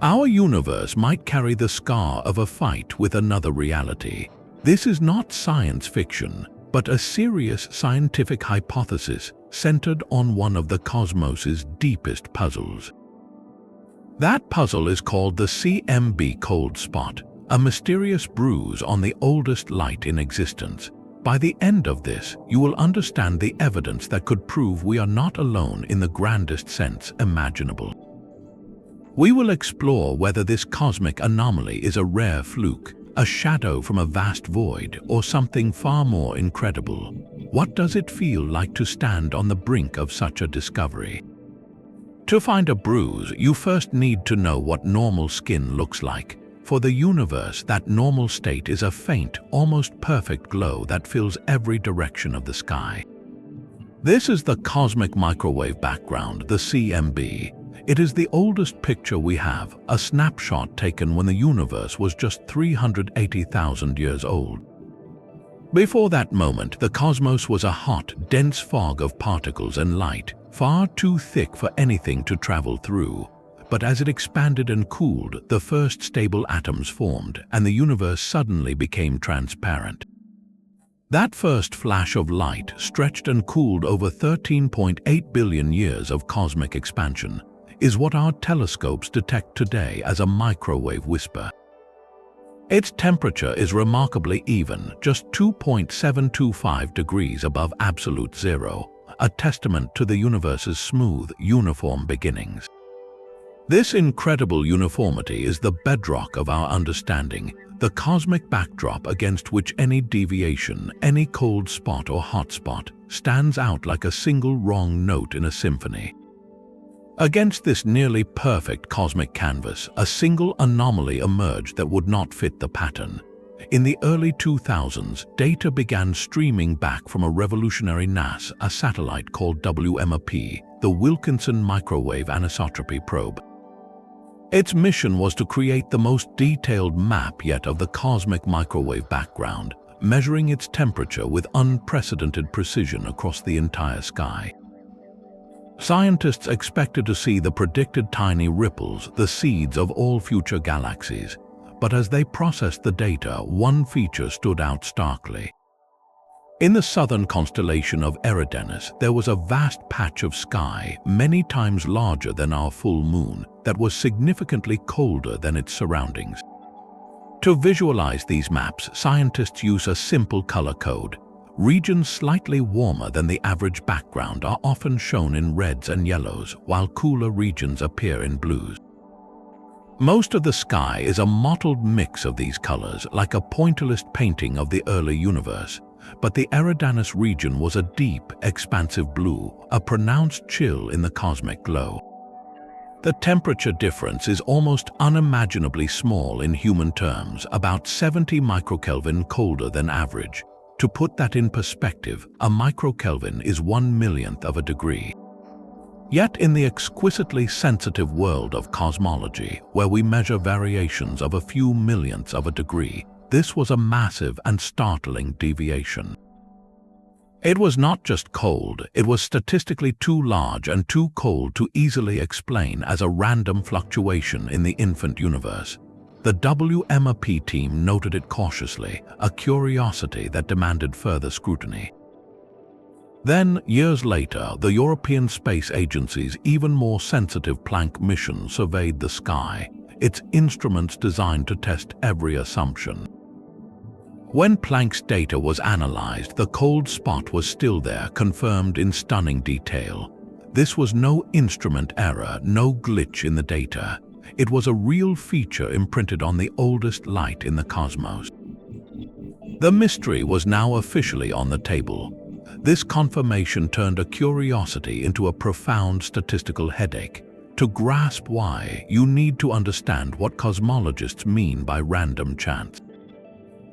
Our universe might carry the scar of a fight with another reality. This is not science fiction, but a serious scientific hypothesis centered on one of the cosmos's deepest puzzles. That puzzle is called the CMB Cold Spot, a mysterious bruise on the oldest light in existence. By the end of this, you will understand the evidence that could prove we are not alone in the grandest sense imaginable. We will explore whether this cosmic anomaly is a rare fluke, a shadow from a vast void, or something far more incredible. What does it feel like to stand on the brink of such a discovery? To find a bruise, you first need to know what normal skin looks like. For the universe, that normal state is a faint, almost perfect glow that fills every direction of the sky. This is the cosmic microwave background, the CMB. It is the oldest picture we have, a snapshot taken when the universe was just 380,000 years old. Before that moment, the cosmos was a hot, dense fog of particles and light, far too thick for anything to travel through. But as it expanded and cooled, the first stable atoms formed, and the universe suddenly became transparent. That first flash of light stretched and cooled over 13.8 billion years of cosmic expansion, is what our telescopes detect today as a microwave whisper. Its temperature is remarkably even, just 2.725 degrees above absolute zero, a testament to the universe's smooth, uniform beginnings. This incredible uniformity is the bedrock of our understanding, the cosmic backdrop against which any deviation, any cold spot or hot spot, stands out like a single wrong note in a symphony. Against this nearly perfect cosmic canvas, a single anomaly emerged that would not fit the pattern. In the early 2000s, data began streaming back from a revolutionary NASA satellite called WMAP, the Wilkinson Microwave Anisotropy Probe. Its mission was to create the most detailed map yet of the cosmic microwave background, measuring its temperature with unprecedented precision across the entire sky. Scientists expected to see the predicted tiny ripples, the seeds of all future galaxies. But as they processed the data, one feature stood out starkly. In the southern constellation of Eridanus, there was a vast patch of sky, many times larger than our full moon, that was significantly colder than its surroundings. To visualize these maps, scientists use a simple color code. Regions slightly warmer than the average background are often shown in reds and yellows, while cooler regions appear in blues. Most of the sky is a mottled mix of these colors, like a pointillist painting of the early universe. But the Eridanus region was a deep, expansive blue, a pronounced chill in the cosmic glow. The temperature difference is almost unimaginably small in human terms, about 70 microkelvin colder than average. To put that in perspective, a microkelvin is 1/1,000,000th of a degree. Yet in the exquisitely sensitive world of cosmology, where we measure variations of a few millionths of a degree, this was a massive and startling deviation. It was not just cold, it was statistically too large and too cold to easily explain as a random fluctuation in the infant universe. The WMAP team noted it cautiously, a curiosity that demanded further scrutiny. Then, years later, the European Space Agency's even more sensitive Planck mission surveyed the sky, its instruments designed to test every assumption. When Planck's data was analyzed, the cold spot was still there, confirmed in stunning detail. This was no instrument error, no glitch in the data. It was a real feature imprinted on the oldest light in the cosmos. The mystery was now officially on the table. This confirmation turned a curiosity into a profound statistical headache. To grasp why, you need to understand what cosmologists mean by random chance.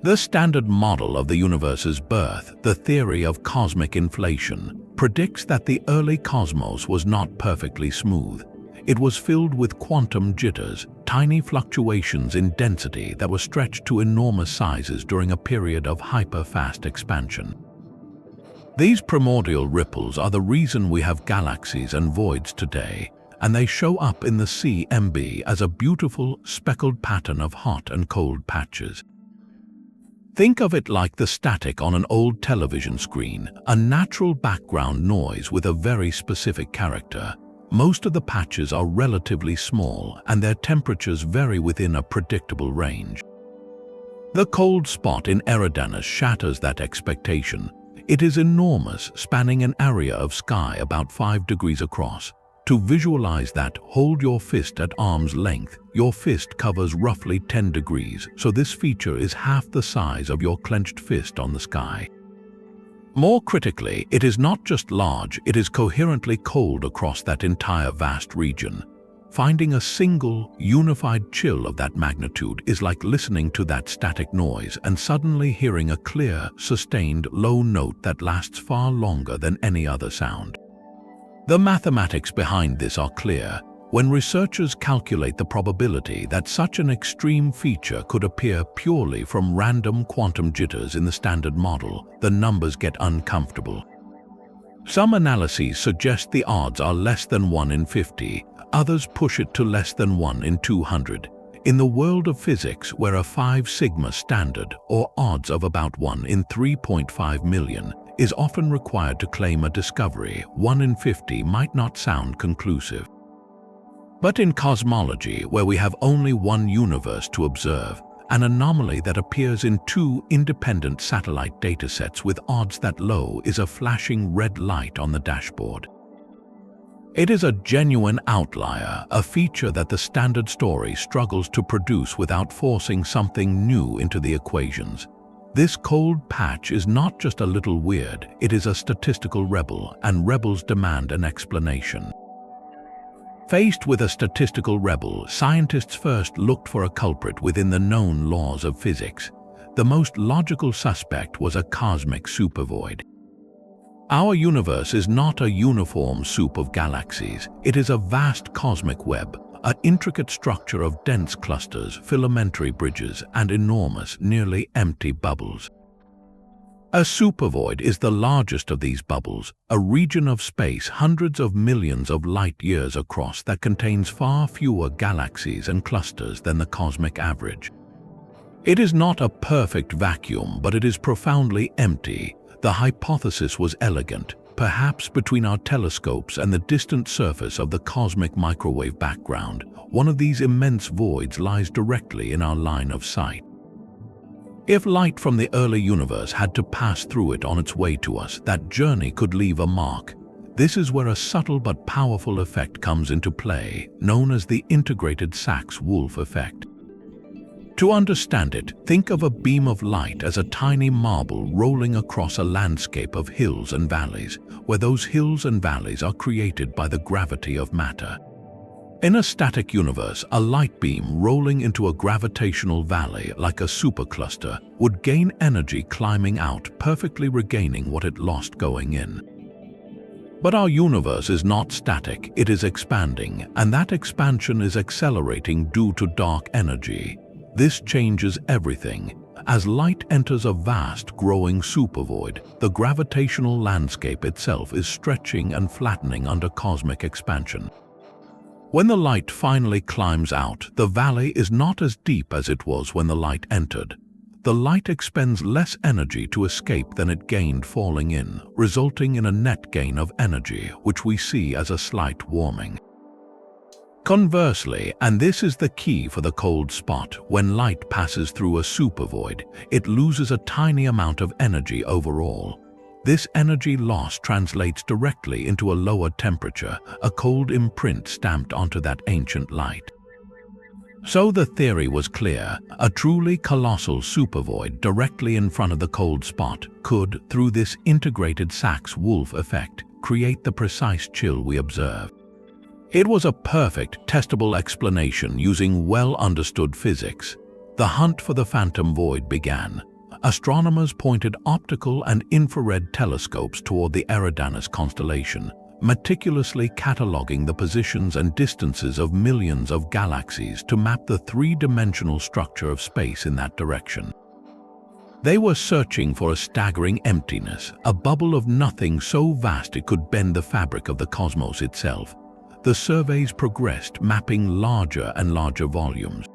The standard model of the universe's birth, the theory of cosmic inflation, predicts that the early cosmos was not perfectly smooth. It was filled with quantum jitters, tiny fluctuations in density that were stretched to enormous sizes during a period of hyper-fast expansion. These primordial ripples are the reason we have galaxies and voids today, and they show up in the CMB as a beautiful, speckled pattern of hot and cold patches. Think of it like the static on an old television screen, a natural background noise with a very specific character. Most of the patches are relatively small, and their temperatures vary within a predictable range. The cold spot in Eridanus shatters that expectation. It is enormous, spanning an area of sky about 5 degrees across. To visualize that, hold your fist at arm's length. Your fist covers roughly 10 degrees, so this feature is half the size of your clenched fist on the sky. More critically, it is not just large, it is coherently cold across that entire vast region. Finding a single, unified chill of that magnitude is like listening to that static noise and suddenly hearing a clear, sustained, low note that lasts far longer than any other sound. The mathematics behind this are clear. When researchers calculate the probability that such an extreme feature could appear purely from random quantum jitters in the standard model, the numbers get uncomfortable. Some analyses suggest the odds are less than 1 in 50, others push it to less than 1 in 200. In the world of physics, where a 5 sigma standard, or odds of about 1 in 3.5 million, is often required to claim a discovery, 1 in 50 might not sound conclusive. But in cosmology, where we have only one universe to observe, an anomaly that appears in 2 independent satellite datasets with odds that low is a flashing red light on the dashboard. It is a genuine outlier, a feature that the standard story struggles to produce without forcing something new into the equations. This cold patch is not just a little weird, it is a statistical rebel, and rebels demand an explanation. Faced with a statistical rebel, scientists first looked for a culprit within the known laws of physics. The most logical suspect was a cosmic supervoid. Our universe is not a uniform soup of galaxies. It is a vast cosmic web, an intricate structure of dense clusters, filamentary bridges, and enormous, nearly empty bubbles. A supervoid is the largest of these bubbles, a region of space hundreds of millions of light-years across that contains far fewer galaxies and clusters than the cosmic average. It is not a perfect vacuum, but it is profoundly empty. The hypothesis was elegant. Perhaps between our telescopes and the distant surface of the cosmic microwave background, one of these immense voids lies directly in our line of sight. If light from the early universe had to pass through it on its way to us, that journey could leave a mark. This is where a subtle but powerful effect comes into play, known as the integrated Sachs-Wolf effect. To understand it, think of a beam of light as a tiny marble rolling across a landscape of hills and valleys, where those hills and valleys are created by the gravity of matter. In a static universe, a light beam rolling into a gravitational valley like a supercluster would gain energy climbing out, perfectly regaining what it lost going in. But our universe is not static, it is expanding, and that expansion is accelerating due to dark energy. This changes everything. As light enters a vast, growing supervoid, the gravitational landscape itself is stretching and flattening under cosmic expansion. When the light finally climbs out, the valley is not as deep as it was when the light entered. The light expends less energy to escape than it gained falling in, resulting in a net gain of energy, which we see as a slight warming. Conversely, and this is the key for the cold spot, when light passes through a supervoid, it loses a tiny amount of energy overall. This energy loss translates directly into a lower temperature, a cold imprint stamped onto that ancient light. So the theory was clear: a truly colossal supervoid directly in front of the cold spot could, through this integrated Sachs-Wolf effect, create the precise chill we observe. It was a perfect, testable explanation using well-understood physics. The hunt for the phantom void began. Astronomers pointed optical and infrared telescopes toward the Eridanus constellation, meticulously cataloging the positions and distances of millions of galaxies to map the three-dimensional structure of space in that direction. They were searching for a staggering emptiness, a bubble of nothing so vast it could bend the fabric of the cosmos itself. the surveys progressed, mapping larger and larger volumes.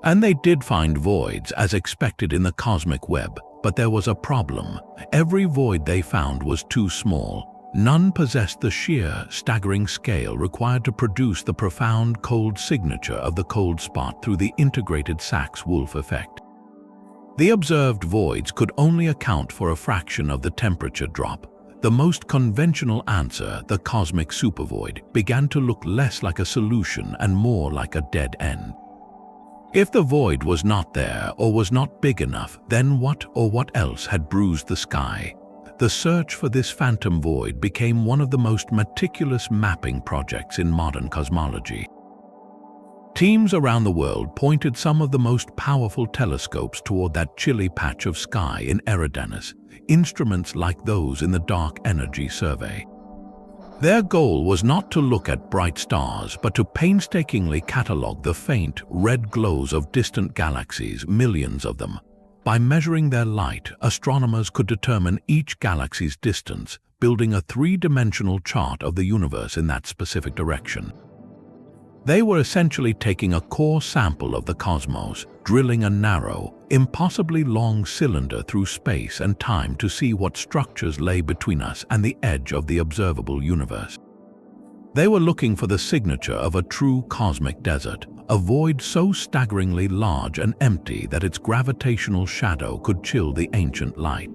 And they did find voids, as expected in the cosmic web, but there was a problem. Every void they found was too small. None possessed the sheer, staggering scale required to produce the profound cold signature of the cold spot through the integrated Sachs-Wolf effect. The observed voids could only account for a fraction of the temperature drop. The most conventional answer, the cosmic supervoid, began to look less like a solution and more like a dead end. If the void was not there or was not big enough, then what or what else had bruised the sky? The search for this phantom void became one of the most meticulous mapping projects in modern cosmology. Teams around the world pointed some of the most powerful telescopes toward that chilly patch of sky in Eridanus, instruments like those in the Dark Energy Survey. Their goal was not to look at bright stars, but to painstakingly catalogue the faint, red glows of distant galaxies, millions of them. By measuring their light, astronomers could determine each galaxy's distance, building a three-dimensional chart of the universe in that specific direction. They were essentially taking a core sample of the cosmos, drilling a narrow, impossibly long cylinder through space and time to see what structures lay between us and the edge of the observable universe. They were looking for the signature of a true cosmic desert, a void so staggeringly large and empty that its gravitational shadow could chill the ancient light.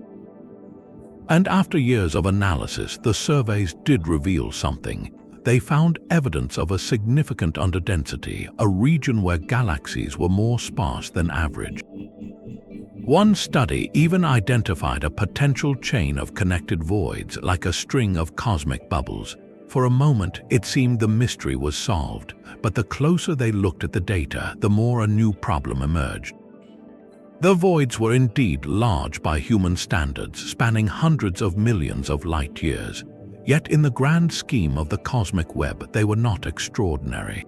And after years of analysis, the surveys did reveal something. They found evidence of a significant underdensity, a region where galaxies were more sparse than average. One study even identified a potential chain of connected voids, like a string of cosmic bubbles. For a moment, it seemed the mystery was solved, but the closer they looked at the data, the more a new problem emerged. The voids were indeed large by human standards, spanning hundreds of millions of light years. Yet in the grand scheme of the cosmic web, they were not extraordinary.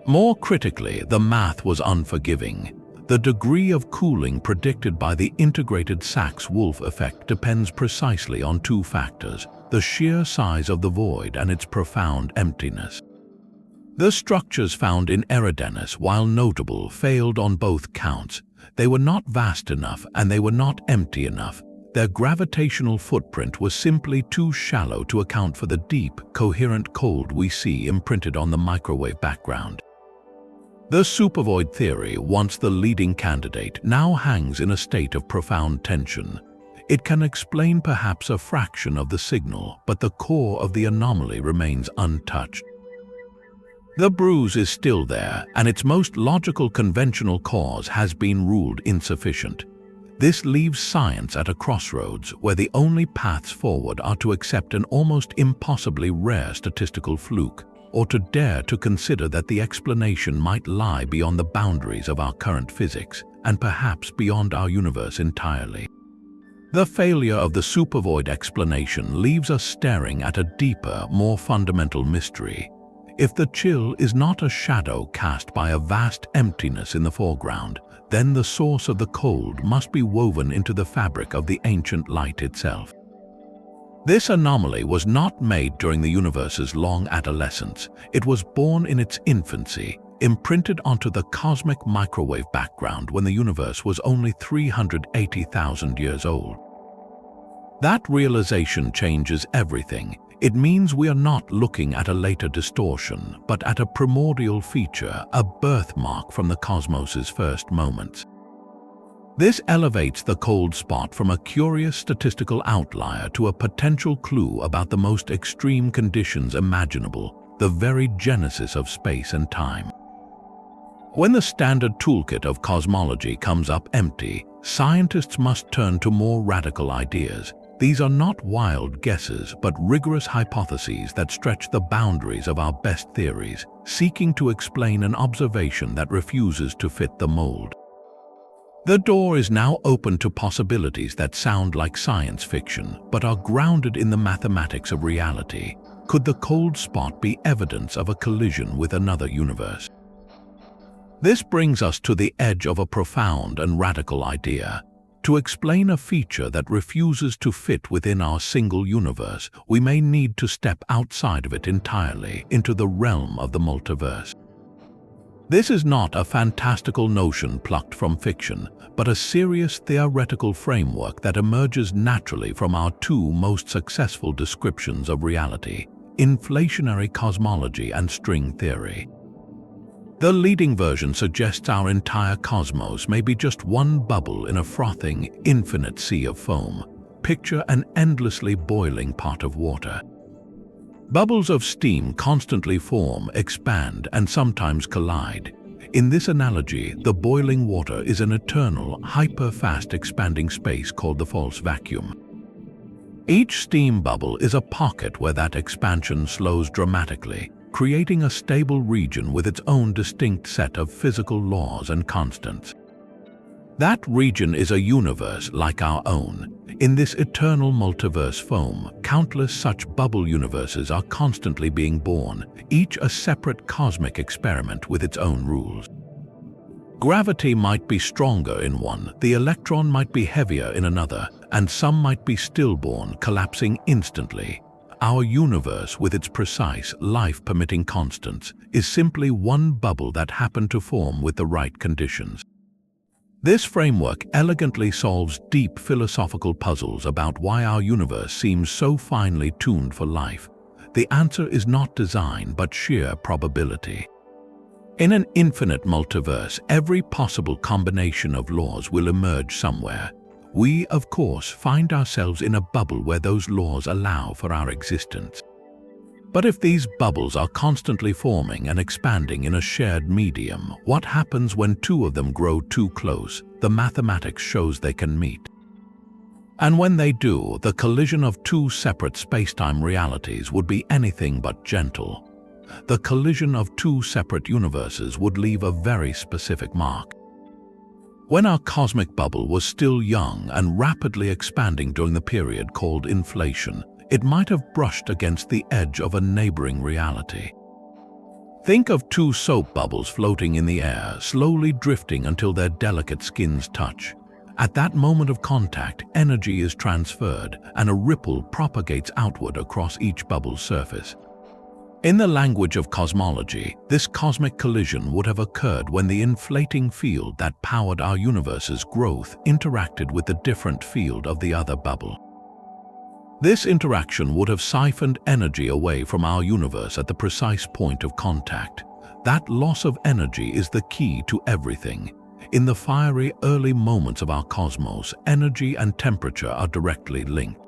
More critically, the math was unforgiving. The degree of cooling predicted by the integrated Sachs-Wolf effect depends precisely on two factors: the sheer size of the void and its profound emptiness. The structures found in Eridanus, while notable, failed on both counts. They were not vast enough and they were not empty enough. Their gravitational footprint was simply too shallow to account for the deep, coherent cold we see imprinted on the microwave background. The supervoid theory, once the leading candidate, now hangs in a state of profound tension. It can explain perhaps a fraction of the signal, but the core of the anomaly remains untouched. The bruise is still there, and its most logical conventional cause has been ruled insufficient. This leaves science at a crossroads where the only paths forward are to accept an almost impossibly rare statistical fluke, or to dare to consider that the explanation might lie beyond the boundaries of our current physics, and perhaps beyond our universe entirely. The failure of the supervoid explanation leaves us staring at a deeper, more fundamental mystery. If the chill is not a shadow cast by a vast emptiness in the foreground, then the source of the cold must be woven into the fabric of the ancient light itself. This anomaly was not made during the universe's long adolescence. It was born in its infancy, imprinted onto the cosmic microwave background when the universe was only 380,000 years old. That realization changes everything. It means we are not looking at a later distortion, but at a primordial feature, a birthmark from the cosmos's first moments. This elevates the cold spot from a curious statistical outlier to a potential clue about the most extreme conditions imaginable, the very genesis of space and time. When the standard toolkit of cosmology comes up empty, scientists must turn to more radical ideas. These are not wild guesses, but rigorous hypotheses that stretch the boundaries of our best theories, seeking to explain an observation that refuses to fit the mold. The door is now open to possibilities that sound like science fiction, but are grounded in the mathematics of reality. Could the cold spot be evidence of a collision with another universe? This brings us to the edge of a profound and radical idea. To explain a feature that refuses to fit within our single universe, we may need to step outside of it entirely into the realm of the multiverse. This is not a fantastical notion plucked from fiction, but a serious theoretical framework that emerges naturally from our two most successful descriptions of reality: inflationary cosmology and string theory. The leading version suggests our entire cosmos may be just one bubble in a frothing, infinite sea of foam. Picture an endlessly boiling pot of water. Bubbles of steam constantly form, expand, and sometimes collide. In this analogy, the boiling water is an eternal, hyper-fast expanding space called the false vacuum. Each steam bubble is a pocket where that expansion slows dramatically, creating a stable region with its own distinct set of physical laws and constants. That region is a universe like our own. In this eternal multiverse foam, countless such bubble universes are constantly being born, each a separate cosmic experiment with its own rules. Gravity might be stronger in one, the electron might be heavier in another, and some might be stillborn, collapsing instantly. Our universe, with its precise, life-permitting constants, is simply one bubble that happened to form with the right conditions. This framework elegantly solves deep philosophical puzzles about why our universe seems so finely tuned for life. The answer is not design, but sheer probability. In an infinite multiverse, every possible combination of laws will emerge somewhere. We, of course, find ourselves in a bubble where those laws allow for our existence. But if these bubbles are constantly forming and expanding in a shared medium, what happens when two of them grow too close? The mathematics shows they can meet. And when they do, the collision of two separate spacetime realities would be anything but gentle. The collision of two separate universes would leave a very specific mark. When our cosmic bubble was still young and rapidly expanding during the period called inflation, it might have brushed against the edge of a neighboring reality. Think of two soap bubbles floating in the air, slowly drifting until their delicate skins touch. At that moment of contact, energy is transferred, and a ripple propagates outward across each bubble's surface. In the language of cosmology, this cosmic collision would have occurred when the inflating field that powered our universe's growth interacted with the different field of the other bubble. This interaction would have siphoned energy away from our universe at the precise point of contact. That loss of energy is the key to everything. In the fiery early moments of our cosmos, energy and temperature are directly linked.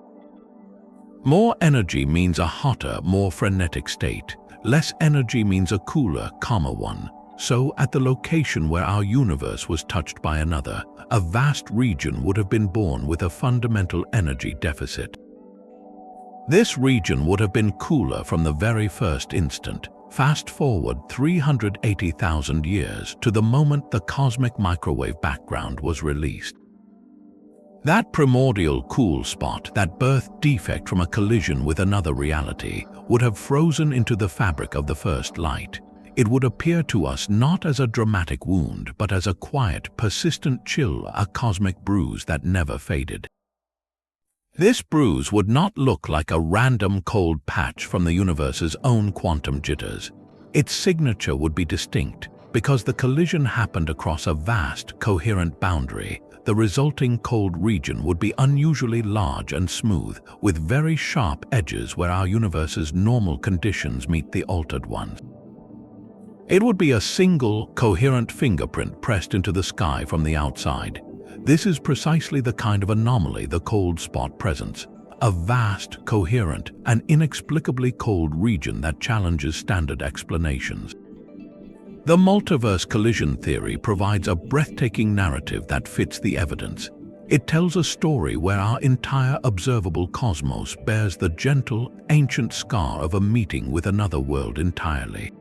More energy means a hotter, more frenetic state. Less energy means a cooler, calmer one. So, at the location where our universe was touched by another, a vast region would have been born with a fundamental energy deficit. This region would have been cooler from the very first instant. Fast forward 380,000 years to the moment the cosmic microwave background was released. That primordial cool spot, that birth defect from a collision with another reality, would have frozen into the fabric of the first light. It would appear to us not as a dramatic wound, but as a quiet, persistent chill, a cosmic bruise that never faded. This bruise would not look like a random cold patch from the universe's own quantum jitters. Its signature would be distinct, because the collision happened across a vast, coherent boundary. The resulting cold region would be unusually large and smooth, with very sharp edges where our universe's normal conditions meet the altered ones. It would be a single, coherent fingerprint pressed into the sky from the outside. This is precisely the kind of anomaly the cold spot presents, a vast, coherent, and inexplicably cold region that challenges standard explanations. The multiverse collision theory provides a breathtaking narrative that fits the evidence. It tells a story where our entire observable cosmos bears the gentle, ancient scar of a meeting with another world entirely.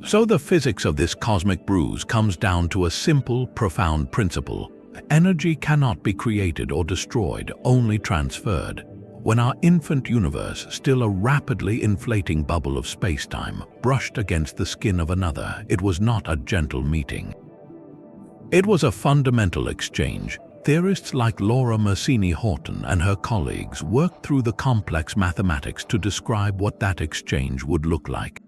So the physics of this cosmic bruise comes down to a simple, profound principle. Energy cannot be created or destroyed, only transferred. When our infant universe, still a rapidly inflating bubble of spacetime, brushed against the skin of another, it was not a gentle meeting. It was a fundamental exchange. theorists like Laura Mersini-Horton and her colleagues worked through the complex mathematics to describe what that exchange would look like.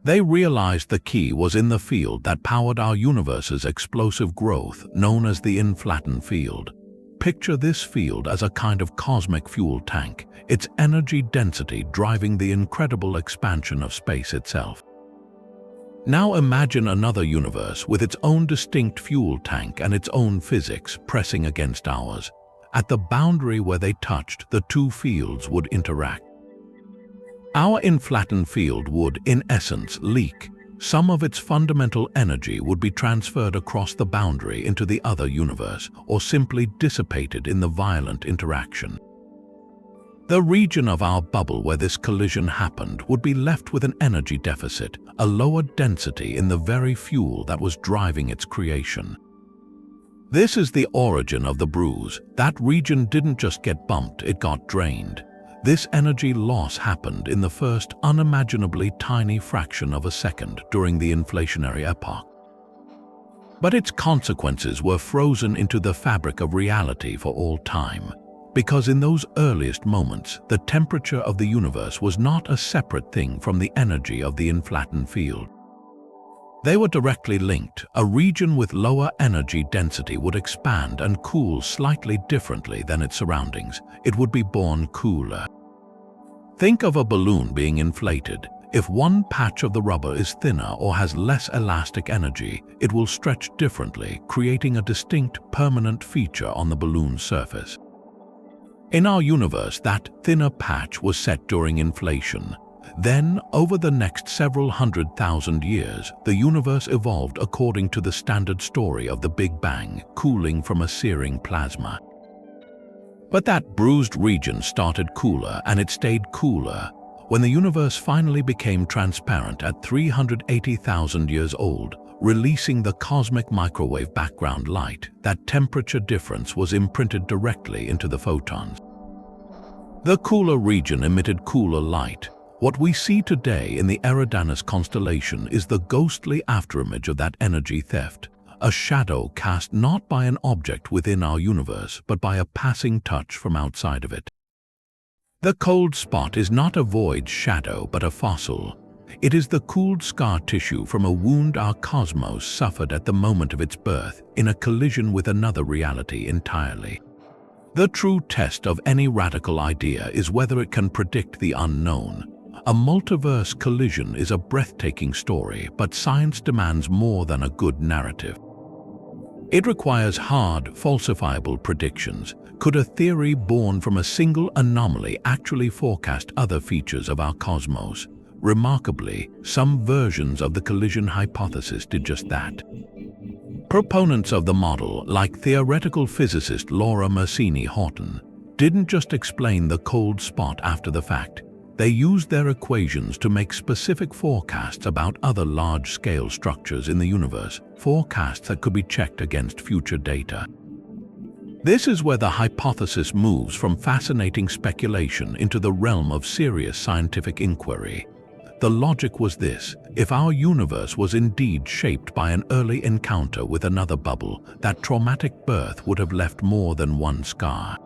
They realized the key was in the field that powered our universe's explosive growth, known as the inflaton field. Picture this field as a kind of cosmic fuel tank, its energy density driving the incredible expansion of space itself. Now imagine another universe with its own distinct fuel tank and its own physics pressing against ours. At the boundary where they touched, the two fields would interact. Our inflaton field would, in essence, leak. Some of its fundamental energy would be transferred across the boundary into the other universe, or simply dissipated in the violent interaction. The region of our bubble where this collision happened would be left with an energy deficit, a lower density in the very fuel that was driving its creation. This is the origin of the bruise. That region didn't just get bumped, it got drained. This energy loss happened in the first unimaginably tiny fraction of a second during the inflationary epoch. But its consequences were frozen into the fabric of reality for all time, because in those earliest moments, the temperature of the universe was not a separate thing from the energy of the inflaton field. They were directly linked. A region with lower energy density would expand and cool slightly differently than its surroundings. It would be born cooler. Think of a balloon being inflated. If one patch of the rubber is thinner or has less elastic energy, it will stretch differently, creating a distinct, permanent feature on the balloon's surface. In our universe, that thinner patch was set during inflation. Then, over the next several 100,000 years, the universe evolved according to the standard story of the Big Bang, cooling from a searing plasma. But that bruised region started cooler, and it stayed cooler. When the universe finally became transparent at 380,000 years old, releasing the cosmic microwave background light, that temperature difference was imprinted directly into the photons. The cooler region emitted cooler light. What we see today in the Eridanus constellation is the ghostly afterimage of that energy theft, a shadow cast not by an object within our universe, but by a passing touch from outside of it. The cold spot is not a void shadow, but a fossil. It is the cooled scar tissue from a wound our cosmos suffered at the moment of its birth, in a collision with another reality entirely. The true test of any radical idea is whether it can predict the unknown. A multiverse collision is a breathtaking story, but science demands more than a good narrative. It requires hard, falsifiable predictions. Could a theory born from a single anomaly actually forecast other features of our cosmos? Remarkably, some versions of the collision hypothesis did just that. Proponents of the model, like theoretical physicist Laura Mersini-Horton, didn't just explain the cold spot after the fact. They used their equations to make specific forecasts about other large-scale structures in the universe, forecasts that could be checked against future data. This is where the hypothesis moves from fascinating speculation into the realm of serious scientific inquiry. The logic was this: if our universe was indeed shaped by an early encounter with another bubble, that traumatic birth would have left more than one scar.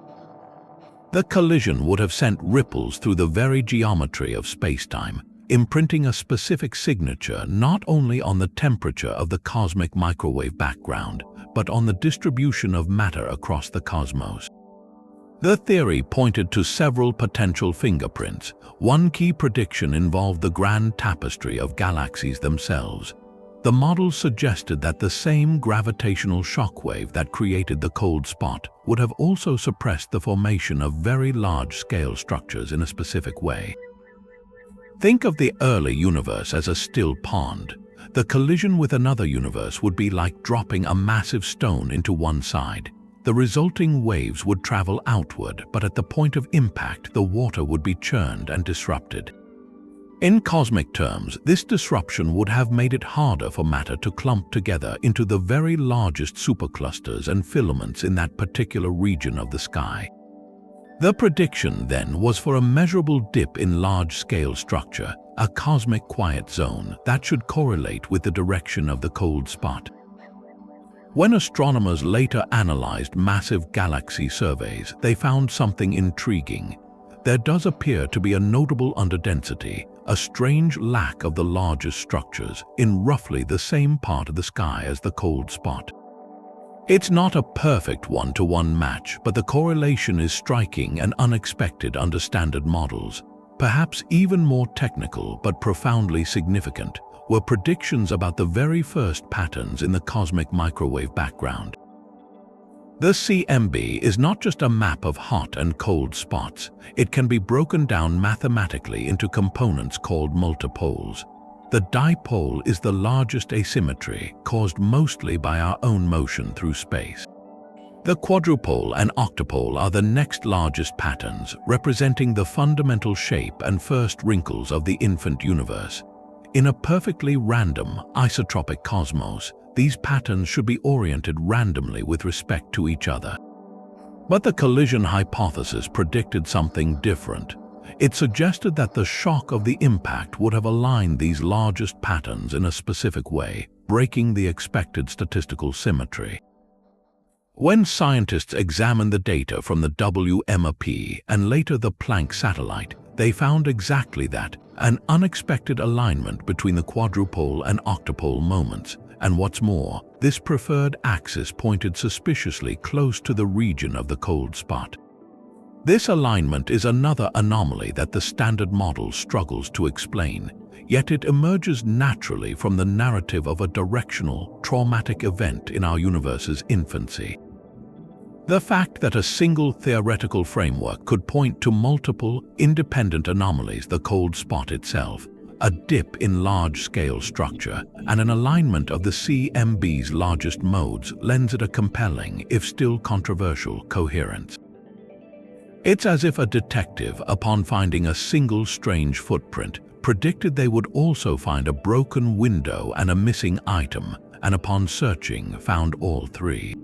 The collision would have sent ripples through the very geometry of spacetime, imprinting a specific signature not only on the temperature of the cosmic microwave background, but on the distribution of matter across the cosmos. The theory pointed to several potential fingerprints. One key prediction involved the grand tapestry of galaxies themselves. The model suggested that the same gravitational shockwave that created the cold spot would have also suppressed the formation of very large-scale structures in a specific way. Think of the early universe as a still pond. The collision with another universe would be like dropping a massive stone into one side. The resulting waves would travel outward, but at the point of impact, the water would be churned and disrupted. In cosmic terms, this disruption would have made it harder for matter to clump together into the very largest superclusters and filaments in that particular region of the sky. The prediction, then, was for a measurable dip in large-scale structure, a cosmic quiet zone that should correlate with the direction of the cold spot. When astronomers later analyzed massive galaxy surveys, they found something intriguing. There does appear to be a notable underdensity, a strange lack of the largest structures in roughly the same part of the sky as the cold spot. It's not a perfect one-to-one match, but the correlation is striking and unexpected under standard models. Perhaps even more technical but profoundly significant were predictions about the very first patterns in the cosmic microwave background. The CMB is not just a map of hot and cold spots. It can be broken down mathematically into components called multipoles. The dipole is the largest asymmetry, caused mostly by our own motion through space. The quadrupole and octupole are the next largest patterns, representing the fundamental shape and first wrinkles of the infant universe. In a perfectly random, isotropic cosmos, these patterns should be oriented randomly with respect to each other. But the collision hypothesis predicted something different. It suggested that the shock of the impact would have aligned these largest patterns in a specific way, breaking the expected statistical symmetry. When scientists examined the data from the WMAP and later the Planck satellite, they found exactly that, an unexpected alignment between the quadrupole and octupole moments. And what's more, this preferred axis pointed suspiciously close to the region of the cold spot. This alignment is another anomaly that the standard model struggles to explain, yet it emerges naturally from the narrative of a directional, traumatic event in our universe's infancy. The fact that a single theoretical framework could point to multiple, independent anomalies, the cold spot itself, a dip in large-scale structure, and an alignment of the CMB's largest modes lends it a compelling, if still controversial, coherence. It's as if a detective, upon finding a single strange footprint, predicted they would also find a broken window and a missing item, and upon searching, found all three.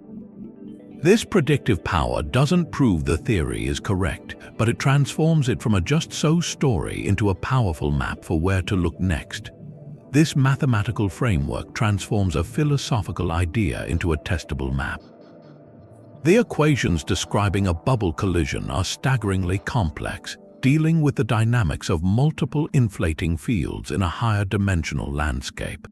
This predictive power doesn't prove the theory is correct, but it transforms it from a just-so story into a powerful map for where to look next. This mathematical framework transforms a philosophical idea into a testable map. The equations describing a bubble collision are staggeringly complex, dealing with the dynamics of multiple inflating fields in a higher dimensional landscape.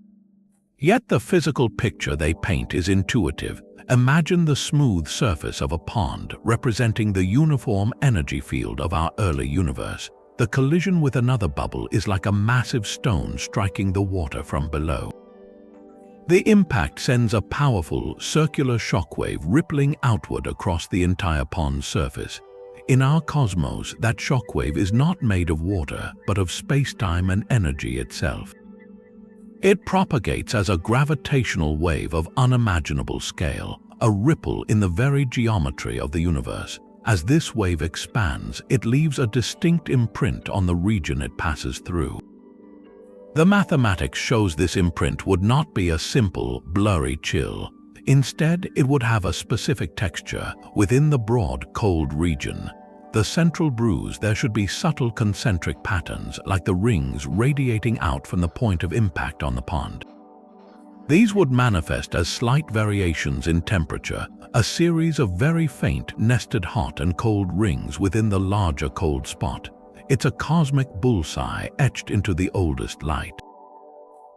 Yet the physical picture they paint is intuitive. Imagine the smooth surface of a pond representing the uniform energy field of our early universe. The collision with another bubble is like a massive stone striking the water from below. The impact sends a powerful, circular shockwave rippling outward across the entire pond's surface. In our cosmos, that shockwave is not made of water, but of space-time and energy itself. It propagates as a gravitational wave of unimaginable scale, a ripple in the very geometry of the universe. As this wave expands, it leaves a distinct imprint on the region it passes through. The mathematics shows this imprint would not be a simple, blurry chill. Instead, it would have a specific texture within the broad, cold region. The central bruise, there should be subtle concentric patterns like the rings radiating out from the point of impact on the pond. These would manifest as slight variations in temperature, a series of very faint, nested hot and cold rings within the larger cold spot. It's a cosmic bullseye etched into the oldest light.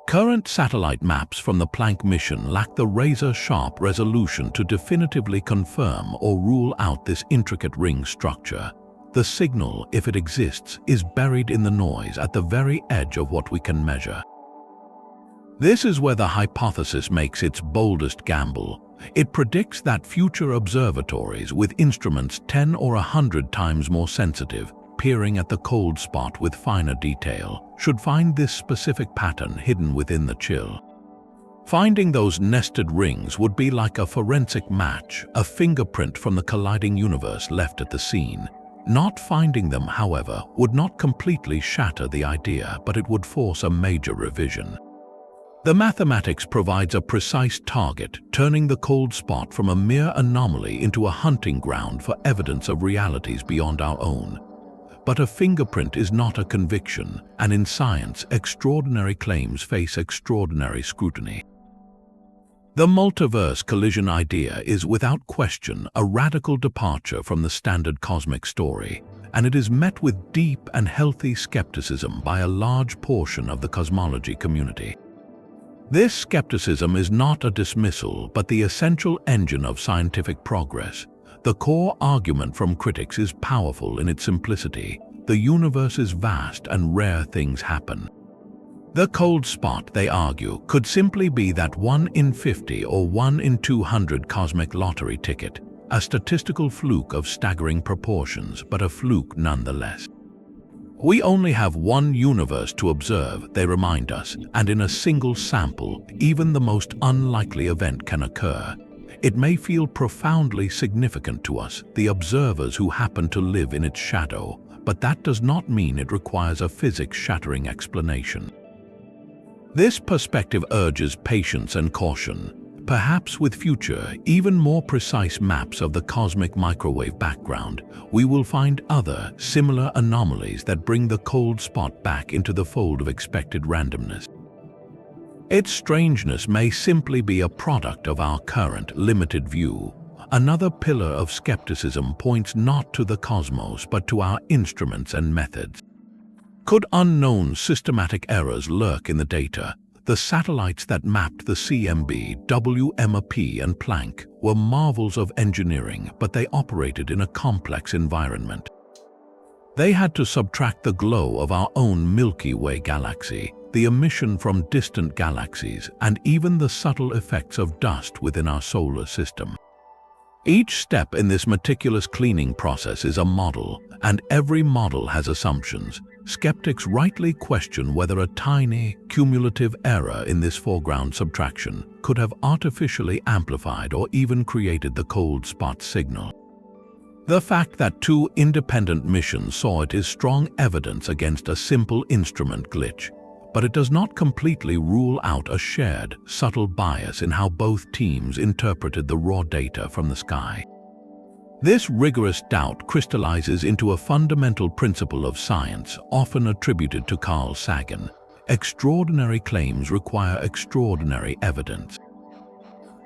Current satellite maps from the Planck mission lack the razor-sharp resolution to definitively confirm or rule out this intricate ring structure. The signal, if it exists, is buried in the noise at the very edge of what we can measure. This is where the hypothesis makes its boldest gamble. It predicts that future observatories with instruments 10 or 100 times more sensitive, peering at the cold spot with finer detail, should find this specific pattern hidden within the chill. Finding those nested rings would be like a forensic match, a fingerprint from the colliding universe left at the scene. Not finding them, however, would not completely shatter the idea, but it would force a major revision. The mathematics provides a precise target, turning the cold spot from a mere anomaly into a hunting ground for evidence of realities beyond our own. But a fingerprint is not a conviction, and in science, extraordinary claims face extraordinary scrutiny. The multiverse collision idea is without question a radical departure from the standard cosmic story, and it is met with deep and healthy skepticism by a large portion of the cosmology community. This skepticism is not a dismissal, but the essential engine of scientific progress. The core argument from critics is powerful in its simplicity. The universe is vast and rare things happen. The cold spot, they argue, could simply be that 1 in 50 or 1 in 200 cosmic lottery ticket, a statistical fluke of staggering proportions, but a fluke nonetheless. We only have one universe to observe, they remind us, and in a single sample, even the most unlikely event can occur. It may feel profoundly significant to us, the observers who happen to live in its shadow, but that does not mean it requires a physics-shattering explanation. This perspective urges patience and caution. Perhaps with future, even more precise maps of the cosmic microwave background, we will find other, similar anomalies that bring the cold spot back into the fold of expected randomness. Its strangeness may simply be a product of our current, limited view. Another pillar of skepticism points not to the cosmos but to our instruments and methods. Could unknown systematic errors lurk in the data? The satellites that mapped the CMB, WMAP, and Planck were marvels of engineering, but they operated in a complex environment. They had to subtract the glow of our own Milky Way galaxy, the emission from distant galaxies, and even the subtle effects of dust within our solar system. Each step in this meticulous cleaning process is a model, and every model has assumptions. Skeptics rightly question whether a tiny, cumulative error in this foreground subtraction could have artificially amplified or even created the cold spot signal. The fact that two independent missions saw it is strong evidence against a simple instrument glitch, but it does not completely rule out a shared, subtle bias in how both teams interpreted the raw data from the sky. This rigorous doubt crystallizes into a fundamental principle of science, often attributed to Carl Sagan. Extraordinary claims require extraordinary evidence.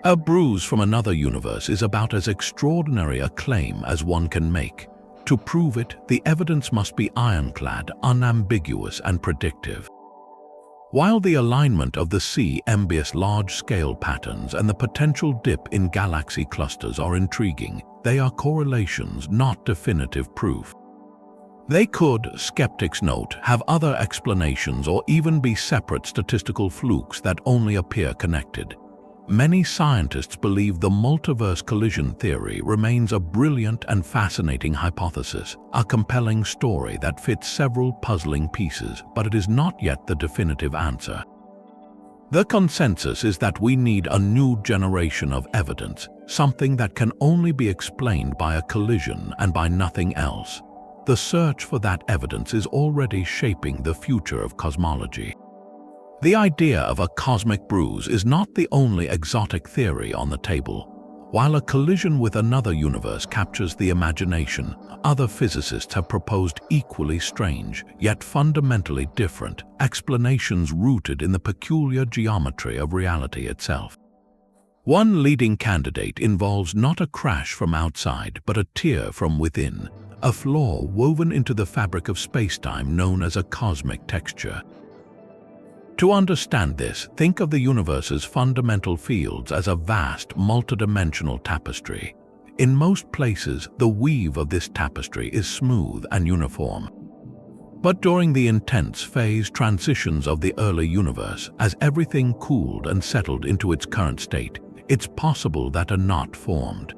A bruise from another universe is about as extraordinary a claim as one can make. To prove it, the evidence must be ironclad, unambiguous, and predictive. While the alignment of the CMB's large-scale patterns and the potential dip in galaxy clusters are intriguing, they are correlations, not definitive proof. They could, skeptics note, have other explanations or even be separate statistical flukes that only appear connected. Many scientists believe the multiverse collision theory remains a brilliant and fascinating hypothesis, a compelling story that fits several puzzling pieces, but it is not yet the definitive answer. The consensus is that we need a new generation of evidence, something that can only be explained by a collision and by nothing else. The search for that evidence is already shaping the future of cosmology. The idea of a cosmic bruise is not the only exotic theory on the table. While a collision with another universe captures the imagination, other physicists have proposed equally strange, yet fundamentally different, explanations rooted in the peculiar geometry of reality itself. One leading candidate involves not a crash from outside, but a tear from within, a flaw woven into the fabric of spacetime known as a cosmic texture. To understand this, think of the universe's fundamental fields as a vast, multidimensional tapestry. In most places, the weave of this tapestry is smooth and uniform. But during the intense phase transitions of the early universe, as everything cooled and settled into its current state, it's possible that a knot formed.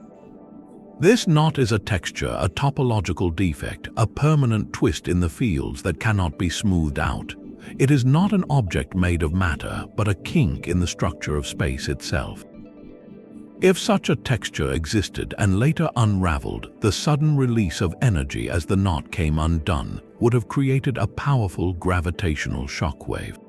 This knot is a texture, a topological defect, a permanent twist in the fields that cannot be smoothed out. It is not an object made of matter, but a kink in the structure of space itself. If such a texture existed and later unraveled, the sudden release of energy as the knot came undone would have created a powerful gravitational shockwave.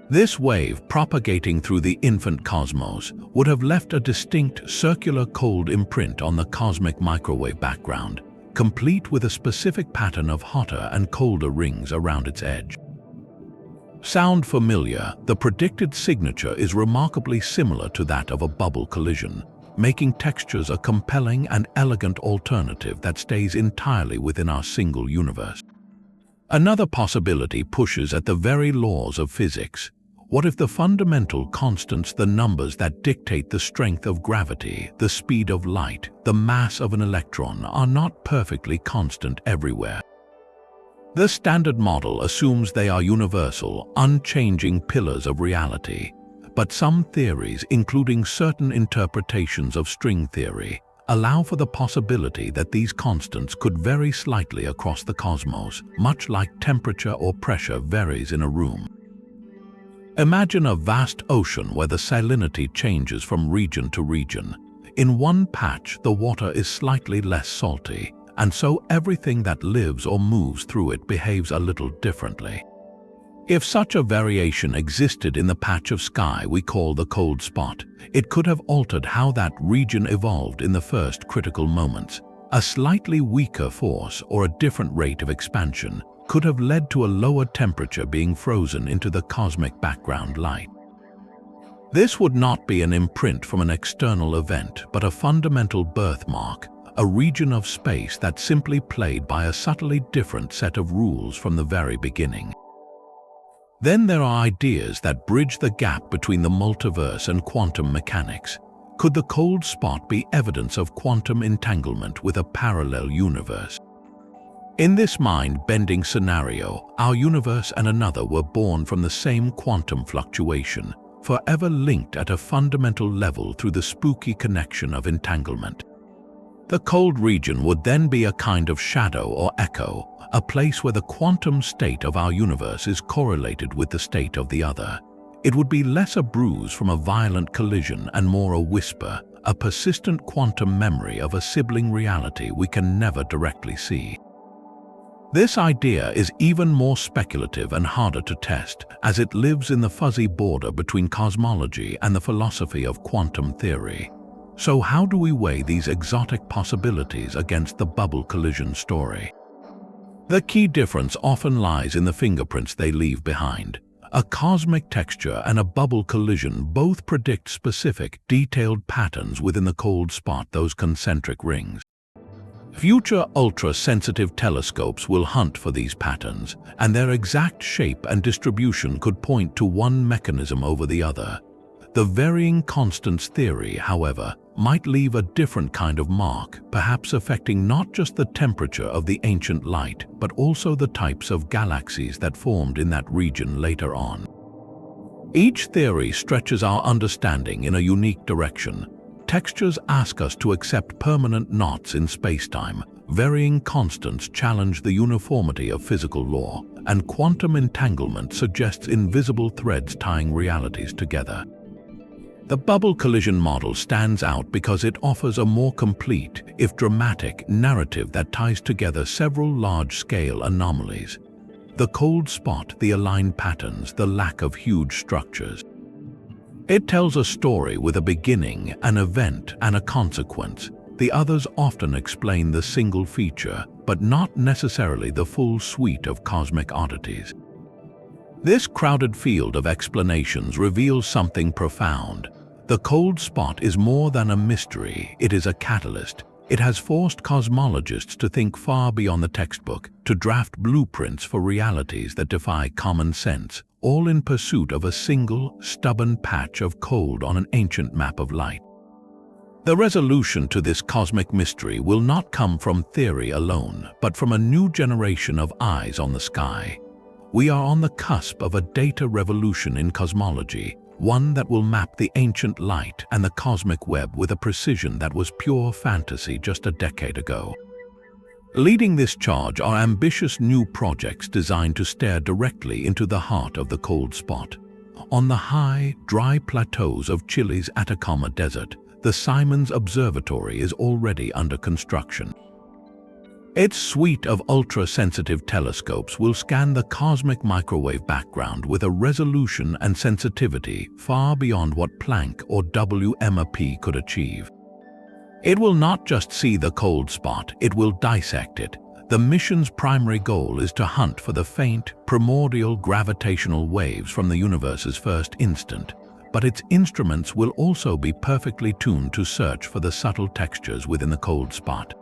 This wave, propagating through the infant cosmos, would have left a distinct circular cold imprint on the cosmic microwave background, complete with a specific pattern of hotter and colder rings around its edge. Sound familiar? The predicted signature is remarkably similar to that of a bubble collision, making textures a compelling and elegant alternative that stays entirely within our single universe. Another possibility pushes at the very laws of physics. What if the fundamental constants, the numbers that dictate the strength of gravity, the speed of light, the mass of an electron, are not perfectly constant everywhere? The Standard Model assumes they are universal, unchanging pillars of reality. But some theories, including certain interpretations of string theory, allow for the possibility that these constants could vary slightly across the cosmos, much like temperature or pressure varies in a room. Imagine a vast ocean where the salinity changes from region to region. In one patch, the water is slightly less salty, and so everything that lives or moves through it behaves a little differently. If such a variation existed in the patch of sky we call the cold spot, it could have altered how that region evolved in the first critical moments. A slightly weaker force or a different rate of expansion could have led to a lower temperature being frozen into the cosmic background light. This would not be an imprint from an external event, but a fundamental birthmark, a region of space that simply played by a subtly different set of rules from the very beginning. Then there are ideas that bridge the gap between the multiverse and quantum mechanics. Could the cold spot be evidence of quantum entanglement with a parallel universe? In this mind-bending scenario, our universe and another were born from the same quantum fluctuation, forever linked at a fundamental level through the spooky connection of entanglement. The cold region would then be a kind of shadow or echo, a place where the quantum state of our universe is correlated with the state of the other. It would be less a bruise from a violent collision and more a whisper, a persistent quantum memory of a sibling reality we can never directly see. This idea is even more speculative and harder to test, as it lives in the fuzzy border between cosmology and the philosophy of quantum theory. So how do we weigh these exotic possibilities against the bubble collision story? The key difference often lies in the fingerprints they leave behind. A cosmic texture and a bubble collision both predict specific, detailed patterns within the cold spot, those concentric rings. Future ultra-sensitive telescopes will hunt for these patterns, and their exact shape and distribution could point to one mechanism over the other. The varying constants theory, however, might leave a different kind of mark, perhaps affecting not just the temperature of the ancient light, but also the types of galaxies that formed in that region later on. Each theory stretches our understanding in a unique direction. Textures ask us to accept permanent knots in spacetime, varying constants challenge the uniformity of physical law, and quantum entanglement suggests invisible threads tying realities together. The bubble collision model stands out because it offers a more complete, if dramatic, narrative that ties together several large-scale anomalies. The cold spot, the aligned patterns, the lack of huge structures. It tells a story with a beginning, an event, and a consequence. The others often explain the single feature, but not necessarily the full suite of cosmic oddities. This crowded field of explanations reveals something profound. The cold spot is more than a mystery, it is a catalyst. It has forced cosmologists to think far beyond the textbook, to draft blueprints for realities that defy common sense, all in pursuit of a single, stubborn patch of cold on an ancient map of light. The resolution to this cosmic mystery will not come from theory alone, but from a new generation of eyes on the sky. We are on the cusp of a data revolution in cosmology, one that will map the ancient light and the cosmic web with a precision that was pure fantasy just a decade ago. Leading this charge are ambitious new projects designed to stare directly into the heart of the cold spot. On the high, dry plateaus of Chile's Atacama Desert, the Simons Observatory is already under construction. Its suite of ultra-sensitive telescopes will scan the cosmic microwave background with a resolution and sensitivity far beyond what Planck or WMAP could achieve. It will not just see the cold spot, it will dissect it. The mission's primary goal is to hunt for the faint, primordial gravitational waves from the universe's first instant, but its instruments will also be perfectly tuned to search for the subtle textures within the cold spot.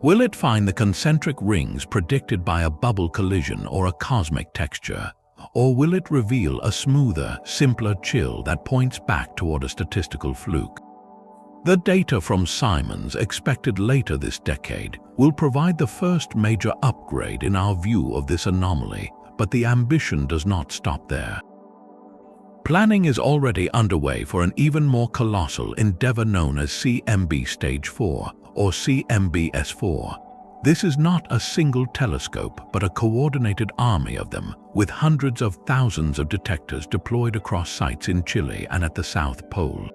Will it find the concentric rings predicted by a bubble collision or a cosmic texture? Or will it reveal a smoother, simpler chill that points back toward a statistical fluke? The data from Simons, expected later this decade, will provide the first major upgrade in our view of this anomaly, but the ambition does not stop there. Planning is already underway for an even more colossal endeavor known as CMB Stage 4, or CMB-S4. This is not a single telescope, but a coordinated army of them, with hundreds of thousands of detectors deployed across sites in Chile and at the South Pole.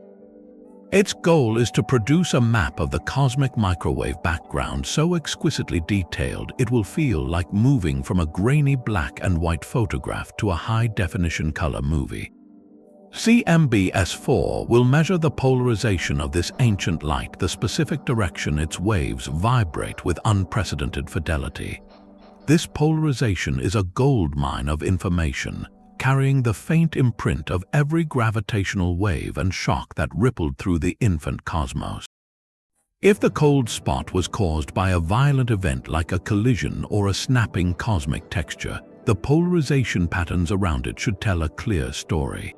Its goal is to produce a map of the cosmic microwave background so exquisitely detailed it will feel like moving from a grainy black and white photograph to a high-definition color movie. CMB-S4 will measure the polarization of this ancient light, the specific direction its waves vibrate with unprecedented fidelity. This polarization is a goldmine of information, carrying the faint imprint of every gravitational wave and shock that rippled through the infant cosmos. If the cold spot was caused by a violent event like a collision or a snapping cosmic texture, the polarization patterns around it should tell a clear story.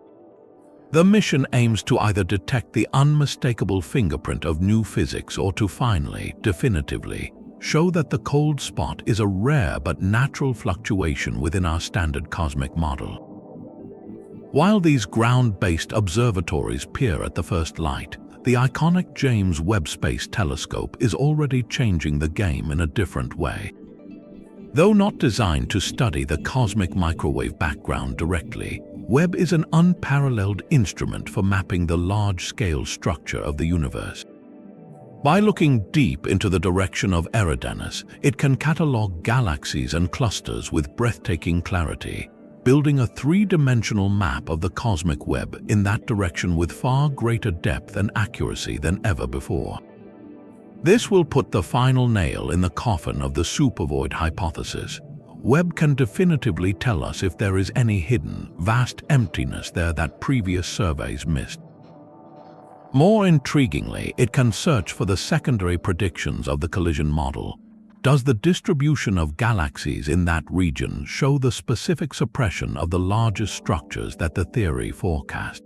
The mission aims to either detect the unmistakable fingerprint of new physics or to finally, definitively, show that the cold spot is a rare but natural fluctuation within our standard cosmic model. While these ground-based observatories peer at the first light, the iconic James Webb Space Telescope is already changing the game in a different way. Though not designed to study the cosmic microwave background directly, Webb is an unparalleled instrument for mapping the large-scale structure of the universe. By looking deep into the direction of Eridanus, it can catalog galaxies and clusters with breathtaking clarity, building a three-dimensional map of the cosmic web in that direction with far greater depth and accuracy than ever before. This will put the final nail in the coffin of the supervoid hypothesis. Webb can definitively tell us if there is any hidden, vast emptiness there that previous surveys missed. More intriguingly, it can search for the secondary predictions of the collision model. Does the distribution of galaxies in that region show the specific suppression of the largest structures that the theory forecast?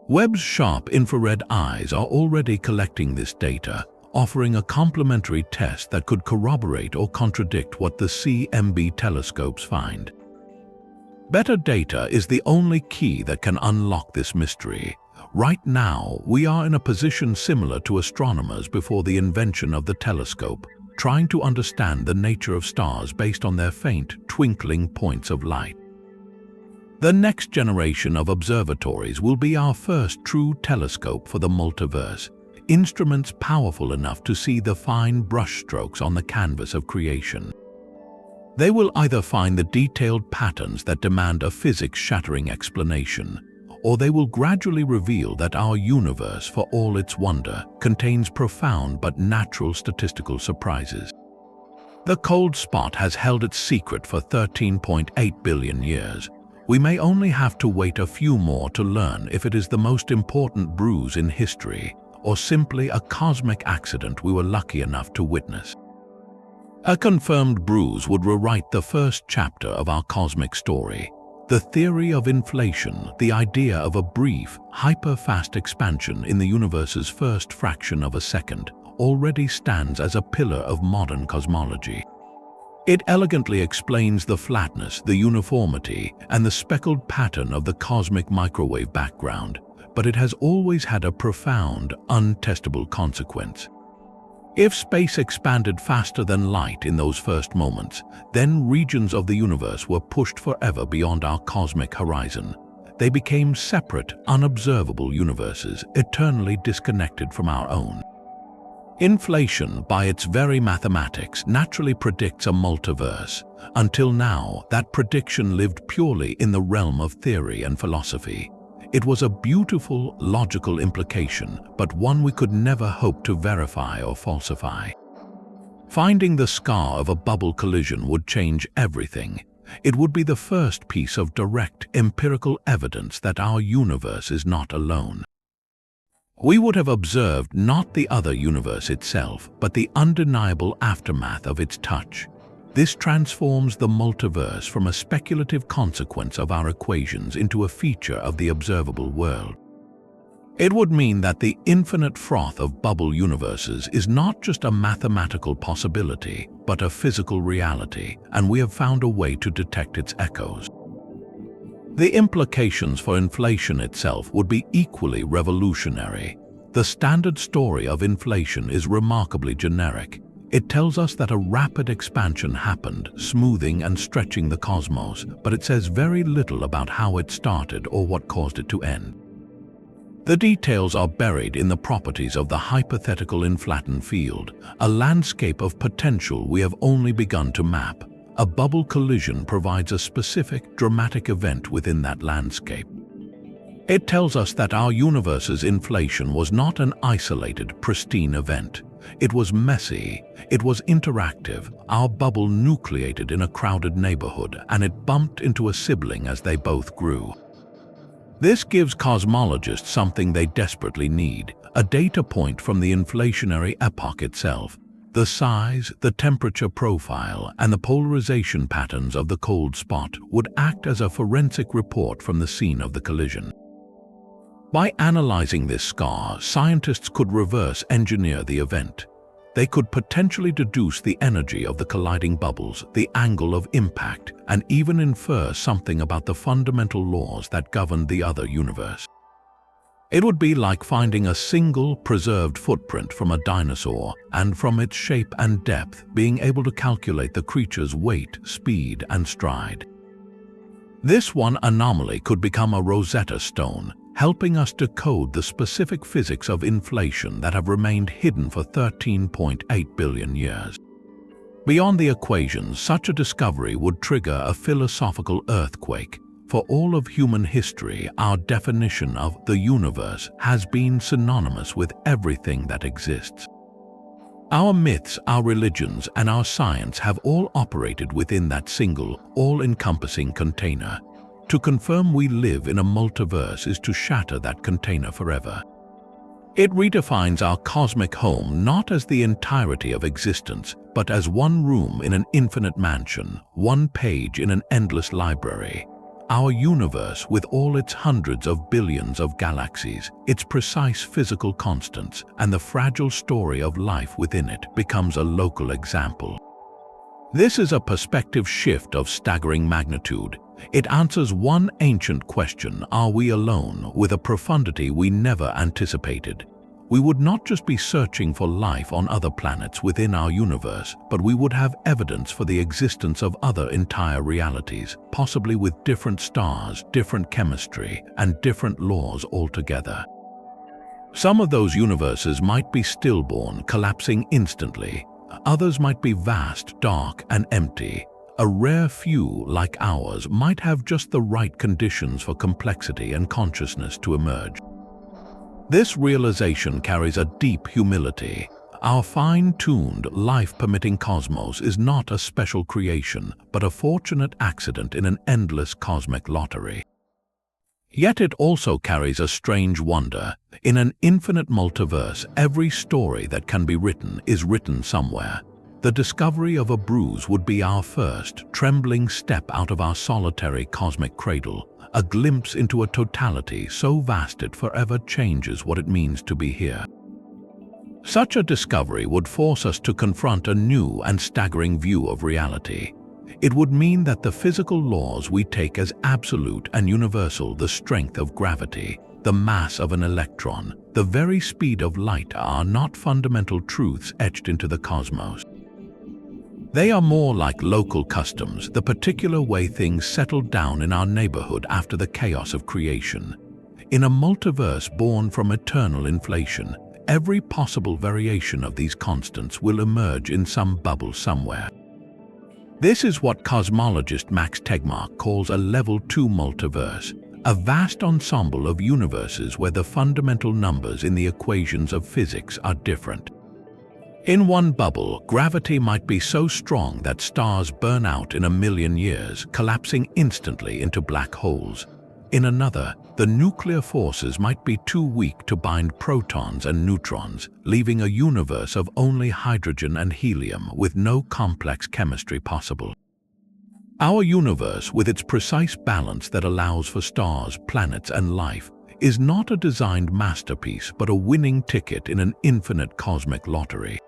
Webb's sharp infrared eyes are already collecting this data, offering a complementary test that could corroborate or contradict what the CMB telescopes find. Better data is the only key that can unlock this mystery. Right now, we are in a position similar to astronomers before the invention of the telescope, trying to understand the nature of stars based on their faint, twinkling points of light. The next generation of observatories will be our first true telescope for the multiverse, instruments powerful enough to see the fine brushstrokes on the canvas of creation. They will either find the detailed patterns that demand a physics-shattering explanation, or they will gradually reveal that our universe, for all its wonder, contains profound but natural statistical surprises. The cold spot has held its secret for 13.8 billion years. We may only have to wait a few more to learn if it is the most important bruise in history, or simply a cosmic accident we were lucky enough to witness. A confirmed bruise would rewrite the first chapter of our cosmic story. The theory of inflation, the idea of a brief, hyper-fast expansion in the universe's first fraction of a second, already stands as a pillar of modern cosmology. It elegantly explains the flatness, the uniformity, and the speckled pattern of the cosmic microwave background, but it has always had a profound, untestable consequence. If space expanded faster than light in those first moments, then regions of the universe were pushed forever beyond our cosmic horizon. They became separate, unobservable universes, eternally disconnected from our own. Inflation, by its very mathematics, naturally predicts a multiverse. Until now, that prediction lived purely in the realm of theory and philosophy. It was a beautiful, logical implication, but one we could never hope to verify or falsify. Finding the scar of a bubble collision would change everything. It would be the first piece of direct empirical evidence that our universe is not alone. We would have observed not the other universe itself, but the undeniable aftermath of its touch. This transforms the multiverse from a speculative consequence of our equations into a feature of the observable world. It would mean that the infinite froth of bubble universes is not just a mathematical possibility, but a physical reality, and we have found a way to detect its echoes. The implications for inflation itself would be equally revolutionary. The standard story of inflation is remarkably generic. It tells us that a rapid expansion happened, smoothing and stretching the cosmos, but it says very little about how it started or what caused it to end. The details are buried in the properties of the hypothetical inflattened field, a landscape of potential we have only begun to map. A bubble collision provides a specific, dramatic event within that landscape. It tells us that our universe's inflation was not an isolated, pristine event. It was messy, it was interactive. Our bubble nucleated in a crowded neighborhood, and it bumped into a sibling as they both grew. This gives cosmologists something they desperately need, a data point from the inflationary epoch itself. The size, the temperature profile, and the polarization patterns of the cold spot would act as a forensic report from the scene of the collision. By analyzing this scar, scientists could reverse engineer the event. They could potentially deduce the energy of the colliding bubbles, the angle of impact, and even infer something about the fundamental laws that govern the other universe. It would be like finding a single preserved footprint from a dinosaur, and from its shape and depth, being able to calculate the creature's weight, speed, and stride. This one anomaly could become a Rosetta Stone, helping us decode the specific physics of inflation that have remained hidden for 13.8 billion years. Beyond the equations, such a discovery would trigger a philosophical earthquake. For all of human history, our definition of the universe has been synonymous with everything that exists. Our myths, our religions, and our science have all operated within that single, all-encompassing container. To confirm we live in a multiverse is to shatter that container forever. It redefines our cosmic home not as the entirety of existence, but as one room in an infinite mansion, one page in an endless library. Our universe, with all its hundreds of billions of galaxies, its precise physical constants, and the fragile story of life within it, becomes a local example. This is a perspective shift of staggering magnitude. It answers one ancient question, are we alone, with a profundity we never anticipated. We would not just be searching for life on other planets within our universe, but we would have evidence for the existence of other entire realities, possibly with different stars, different chemistry, and different laws altogether. Some of those universes might be stillborn, collapsing instantly. Others might be vast, dark, and empty. A rare few, like ours, might have just the right conditions for complexity and consciousness to emerge. This realization carries a deep humility. Our fine-tuned, life-permitting cosmos is not a special creation, but a fortunate accident in an endless cosmic lottery. Yet it also carries a strange wonder. In an infinite multiverse, every story that can be written is written somewhere. The discovery of a bruise would be our first, trembling step out of our solitary cosmic cradle, a glimpse into a totality so vast it forever changes what it means to be here. Such a discovery would force us to confront a new and staggering view of reality. It would mean that the physical laws we take as absolute and universal, the strength of gravity, the mass of an electron, the very speed of light, are not fundamental truths etched into the cosmos. They are more like local customs, the particular way things settled down in our neighborhood after the chaos of creation. In a multiverse born from eternal inflation, every possible variation of these constants will emerge in some bubble somewhere. This is what cosmologist Max Tegmark calls a level 2 multiverse, a vast ensemble of universes where the fundamental numbers in the equations of physics are different. In one bubble, gravity might be so strong that stars burn out in 1,000,000 years, collapsing instantly into black holes. In another, the nuclear forces might be too weak to bind protons and neutrons, leaving a universe of only hydrogen and helium with no complex chemistry possible. Our universe, with its precise balance that allows for stars, planets, and life, is not a designed masterpiece but a winning ticket in an infinite cosmic lottery.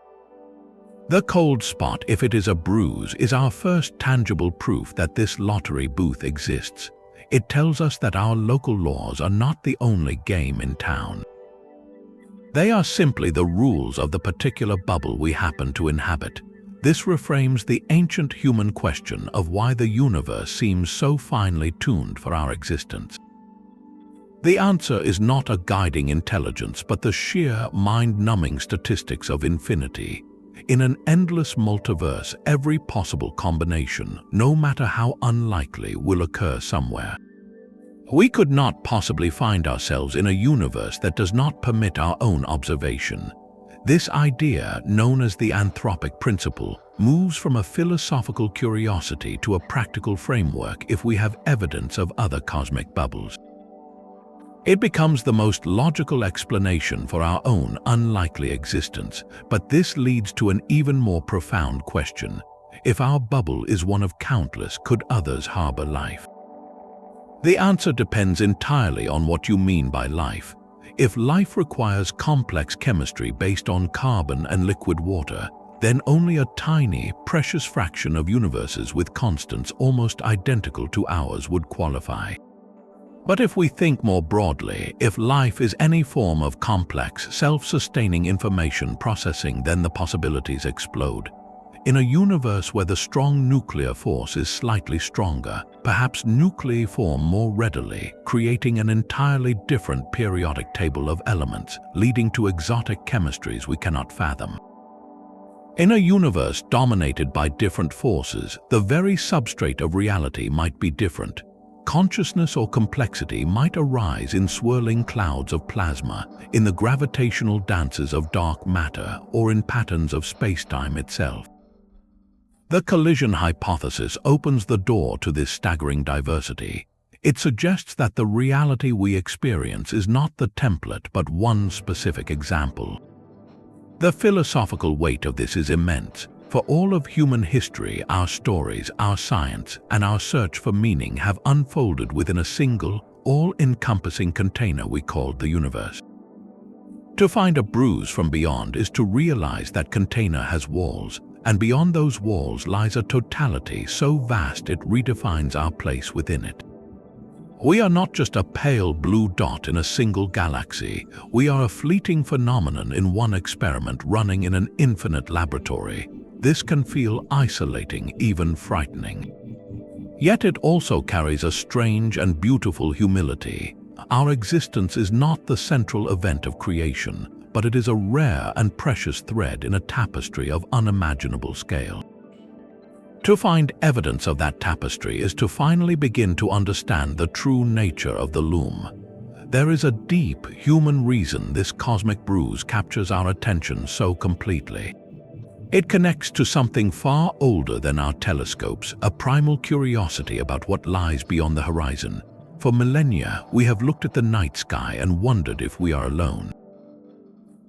The cold spot, if it is a bruise, is our first tangible proof that this lottery booth exists. It tells us that our local laws are not the only game in town. They are simply the rules of the particular bubble we happen to inhabit. This reframes the ancient human question of why the universe seems so finely tuned for our existence. The answer is not a guiding intelligence, but the sheer, mind-numbing statistics of infinity. In an endless multiverse, every possible combination, no matter how unlikely, will occur somewhere. We could not possibly find ourselves in a universe that does not permit our own observation. This idea, known as the anthropic principle, moves from a philosophical curiosity to a practical framework if we have evidence of other cosmic bubbles. It becomes the most logical explanation for our own unlikely existence, but this leads to an even more profound question. If our bubble is one of countless, could others harbor life? The answer depends entirely on what you mean by life. If life requires complex chemistry based on carbon and liquid water, then only a tiny, precious fraction of universes with constants almost identical to ours would qualify. But if we think more broadly, if life is any form of complex, self-sustaining information processing, then the possibilities explode. In a universe where the strong nuclear force is slightly stronger, perhaps nuclei form more readily, creating an entirely different periodic table of elements, leading to exotic chemistries we cannot fathom. In a universe dominated by different forces, the very substrate of reality might be different. Consciousness or complexity might arise in swirling clouds of plasma, in the gravitational dances of dark matter, or in patterns of space-time itself. The collision hypothesis opens the door to this staggering diversity. It suggests that the reality we experience is not the template but one specific example. The philosophical weight of this is immense. For all of human history, our stories, our science, and our search for meaning have unfolded within a single, all-encompassing container we called the universe. To find a bruise from beyond is to realize that container has walls, and beyond those walls lies a totality so vast it redefines our place within it. We are not just a pale blue dot in a single galaxy. We are a fleeting phenomenon in one experiment running in an infinite laboratory. This can feel isolating, even frightening. Yet it also carries a strange and beautiful humility. Our existence is not the central event of creation, but it is a rare and precious thread in a tapestry of unimaginable scale. To find evidence of that tapestry is to finally begin to understand the true nature of the loom. There is a deep human reason this cosmic bruise captures our attention so completely. It connects to something far older than our telescopes, a primal curiosity about what lies beyond the horizon. For millennia, we have looked at the night sky and wondered if we are alone.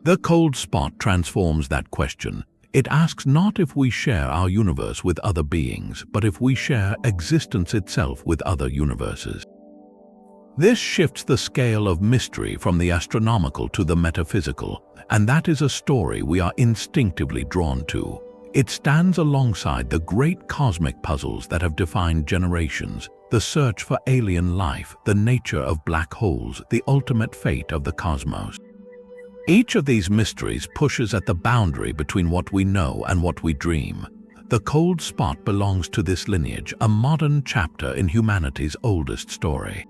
The cold spot transforms that question. It asks not if we share our universe with other beings, but if we share existence itself with other universes. This shifts the scale of mystery from the astronomical to the metaphysical, and that is a story we are instinctively drawn to. It stands alongside the great cosmic puzzles that have defined generations, the search for alien life, the nature of black holes, the ultimate fate of the cosmos. Each of these mysteries pushes at the boundary between what we know and what we dream. The cold spot belongs to this lineage, a modern chapter in humanity's oldest story.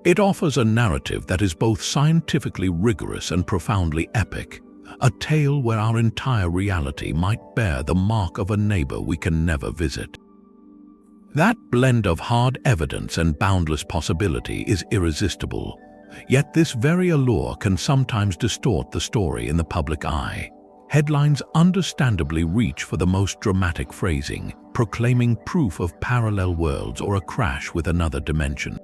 It offers a narrative that is both scientifically rigorous and profoundly epic, a tale where our entire reality might bear the mark of a neighbor we can never visit. That blend of hard evidence and boundless possibility is irresistible. Yet this very allure can sometimes distort the story in the public eye. headlines understandably reach for the most dramatic phrasing, proclaiming proof of parallel worlds or a crash with another dimension.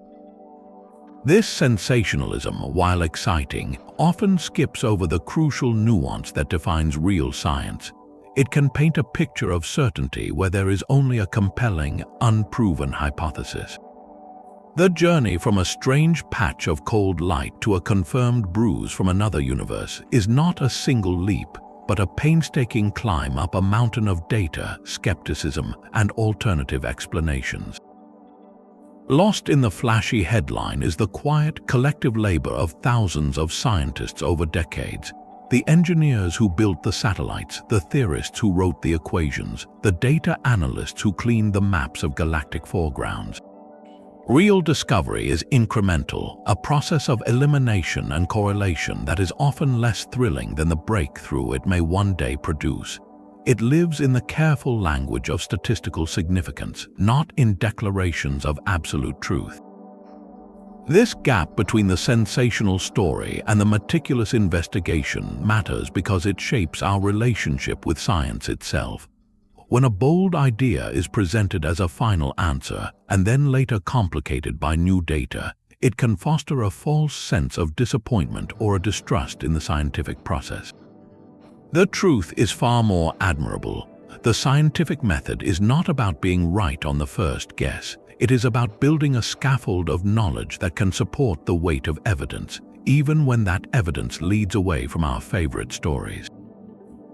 This sensationalism, while exciting, often skips over the crucial nuance that defines real science. It can paint a picture of certainty where there is only a compelling, unproven hypothesis. The journey from a strange patch of cold light to a confirmed bruise from another universe is not a single leap, but a painstaking climb up a mountain of data, skepticism, and alternative explanations. Lost in the flashy headline is the quiet, collective labor of thousands of scientists over decades. The engineers who built the satellites, the theorists who wrote the equations, the data analysts who cleaned the maps of galactic foregrounds. Real discovery is incremental, a process of elimination and correlation that is often less thrilling than the breakthrough it may one day produce. It lives in the careful language of statistical significance, not in declarations of absolute truth. This gap between the sensational story and the meticulous investigation matters because it shapes our relationship with science itself. When a bold idea is presented as a final answer and then later complicated by new data, it can foster a false sense of disappointment or a distrust in the scientific process. The truth is far more admirable. The scientific method is not about being right on the first guess. It is about building a scaffold of knowledge that can support the weight of evidence, even when that evidence leads away from our favorite stories.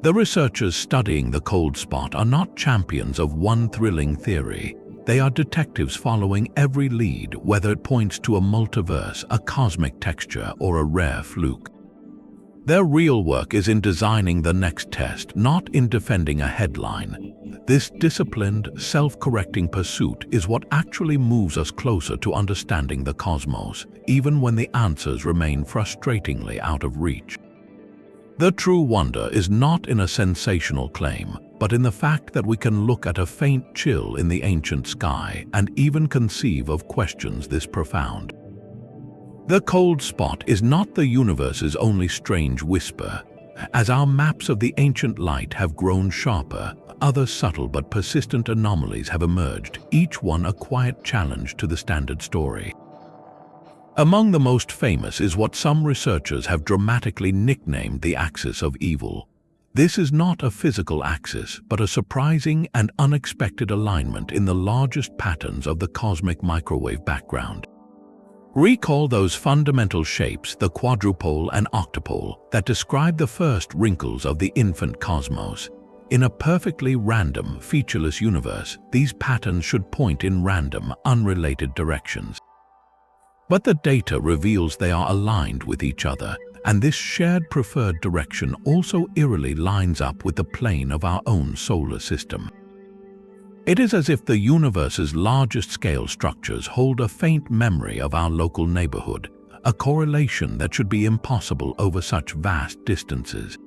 The researchers studying the cold spot are not champions of one thrilling theory. They are detectives following every lead, whether it points to a multiverse, a cosmic texture, or a rare fluke. Their real work is in designing the next test, not in defending a headline. This disciplined, self-correcting pursuit is what actually moves us closer to understanding the cosmos, even when the answers remain frustratingly out of reach. The true wonder is not in a sensational claim, but in the fact that we can look at a faint chill in the ancient sky and even conceive of questions this profound. The cold spot is not the universe's only strange whisper. As our maps of the ancient light have grown sharper, other subtle but persistent anomalies have emerged, each one a quiet challenge to the standard story. Among the most famous is what some researchers have dramatically nicknamed the axis of evil. This is not a physical axis, but a surprising and unexpected alignment in the largest patterns of the cosmic microwave background. Recall those fundamental shapes, the quadrupole and octupole, that describe the first wrinkles of the infant cosmos. In a perfectly random, featureless universe, these patterns should point in random, unrelated directions. But the data reveals they are aligned with each other, and this shared preferred direction also eerily lines up with the plane of our own solar system. It is as if the universe's largest scale structures hold a faint memory of our local neighborhood, a correlation that should be impossible over such vast distances.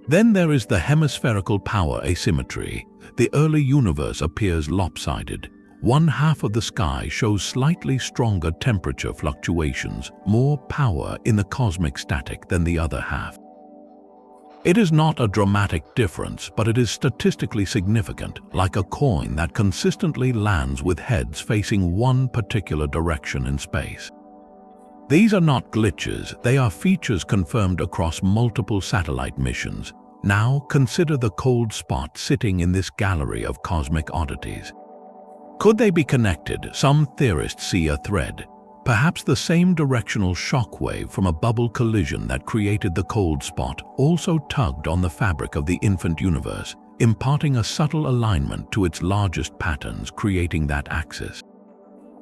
Then there is the hemispherical power asymmetry. The early universe appears lopsided. One half of the sky shows slightly stronger temperature fluctuations, more power in the cosmic static than the other half. It is not a dramatic difference, but it is statistically significant, like a coin that consistently lands with heads facing one particular direction in space. These are not glitches, they are features confirmed across multiple satellite missions. Now consider the cold spot sitting in this gallery of cosmic oddities. Could they be connected? Some theorists see a thread, perhaps the same directional shock wave from a bubble collision that created the cold spot also tugged on the fabric of the infant universe, imparting a subtle alignment to its largest patterns, creating that axis.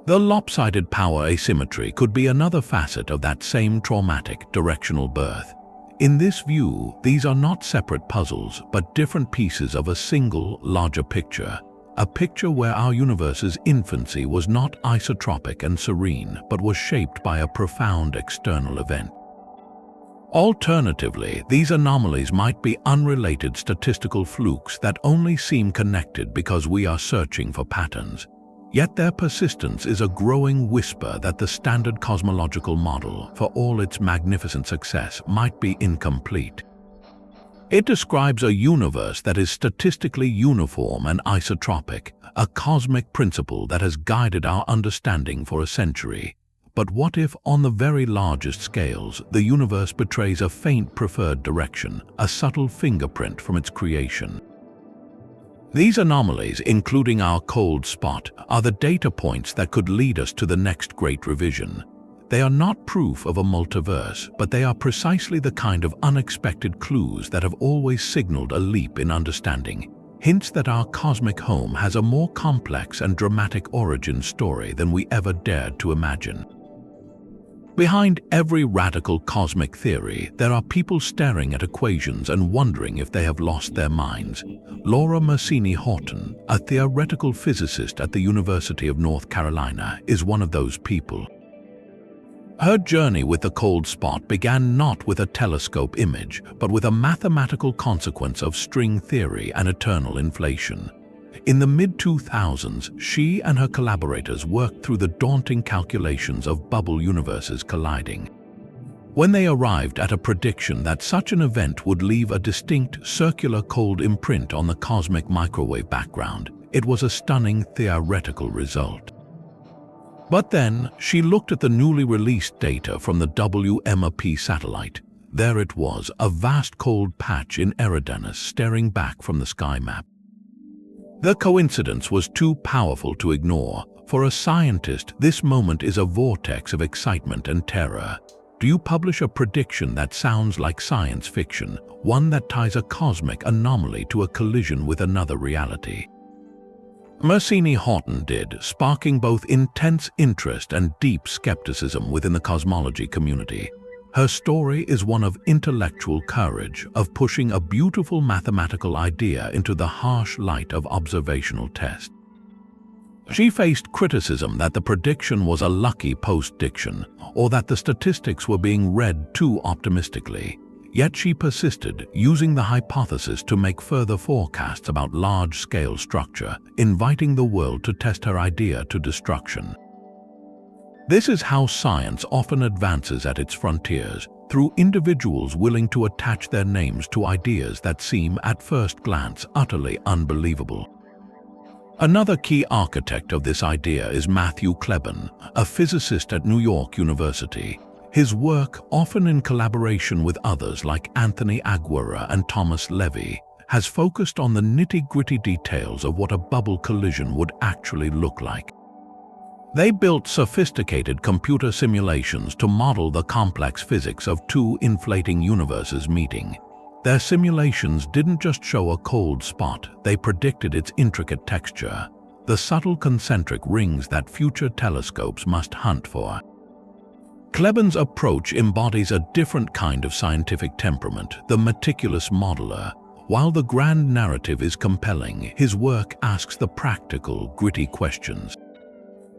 The lopsided power asymmetry could be another facet of that same traumatic directional birth. In this view, these are not separate puzzles, but different pieces of a single, larger picture. A picture where our universe's infancy was not isotropic and serene, but was shaped by a profound external event. Alternatively, these anomalies might be unrelated statistical flukes that only seem connected because we are searching for patterns. Yet their persistence is a growing whisper that the standard cosmological model, for all its magnificent success, might be incomplete. It describes a universe that is statistically uniform and isotropic, a cosmic principle that has guided our understanding for a century. But what if, on the very largest scales, the universe betrays a faint preferred direction, a subtle fingerprint from its creation? These anomalies, including our cold spot, are the data points that could lead us to the next great revision. They are not proof of a multiverse, but they are precisely the kind of unexpected clues that have always signaled a leap in understanding, hints that our cosmic home has a more complex and dramatic origin story than we ever dared to imagine. Behind every radical cosmic theory, there are people staring at equations and wondering if they have lost their minds. Laura Mersini-Horton, a theoretical physicist at the University of North Carolina, is one of those people. Her journey with the cold spot began not with a telescope image, but with a mathematical consequence of string theory and eternal inflation. In the mid-2000s, she and her collaborators worked through the daunting calculations of bubble universes colliding. When they arrived at a prediction that such an event would leave a distinct circular cold imprint on the cosmic microwave background, it was a stunning theoretical result. But then, she looked at the newly released data from the WMAP satellite. There it was, a vast cold patch in Eridanus staring back from the sky map. The coincidence was too powerful to ignore. For a scientist, this moment is a vortex of excitement and terror. Do you publish a prediction that sounds like science fiction, one that ties a cosmic anomaly to a collision with another reality? Mersini-Horton did, sparking both intense interest and deep skepticism within the cosmology community. Her story is one of intellectual courage, of pushing a beautiful mathematical idea into the harsh light of observational tests. She faced criticism that the prediction was a lucky post-diction, or that the statistics were being read too optimistically. Yet she persisted, using the hypothesis to make further forecasts about large-scale structure, inviting the world to test her idea to destruction. This is how science often advances at its frontiers, through individuals willing to attach their names to ideas that seem, at first glance, utterly unbelievable. Another key architect of this idea is Matthew Kleban, a physicist at New York University. His work, often in collaboration with others like Anthony Aguirre and Thomas Levy, has focused on the nitty-gritty details of what a bubble collision would actually look like. They built sophisticated computer simulations to model the complex physics of two inflating universes meeting. Their simulations didn't just show a cold spot, they predicted its intricate texture, the subtle concentric rings that future telescopes must hunt for. Kleban's approach embodies a different kind of scientific temperament, the meticulous modeler. While the grand narrative is compelling, his work asks the practical, gritty questions.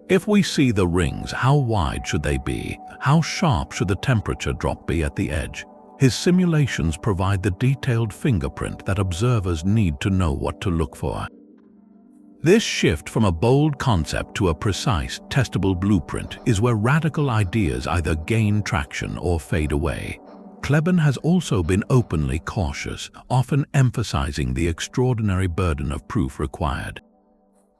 If we see the rings, how wide should they be? How sharp should the temperature drop be at the edge? His simulations provide the detailed fingerprint that observers need to know what to look for. This shift from a bold concept to a precise, testable blueprint is where radical ideas either gain traction or fade away. Kleban has also been openly cautious, often emphasizing the extraordinary burden of proof required.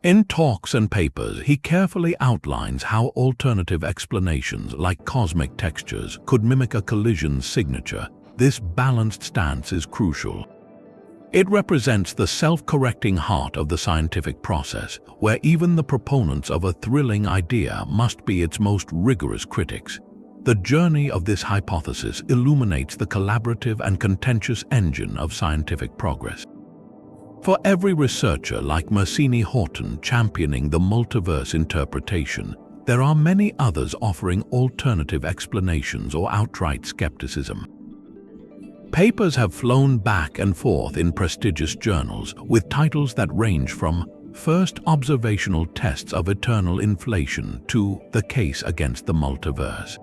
In talks and papers, he carefully outlines how alternative explanations like cosmic textures could mimic a collision's signature. This balanced stance is crucial. It represents the self-correcting heart of the scientific process, where even the proponents of a thrilling idea must be its most rigorous critics. The journey of this hypothesis illuminates the collaborative and contentious engine of scientific progress. For every researcher like Mersini-Horton championing the multiverse interpretation, there are many others offering alternative explanations or outright skepticism. Papers have flown back and forth in prestigious journals with titles that range from First Observational Tests of Eternal Inflation to The Case Against the Multiverse.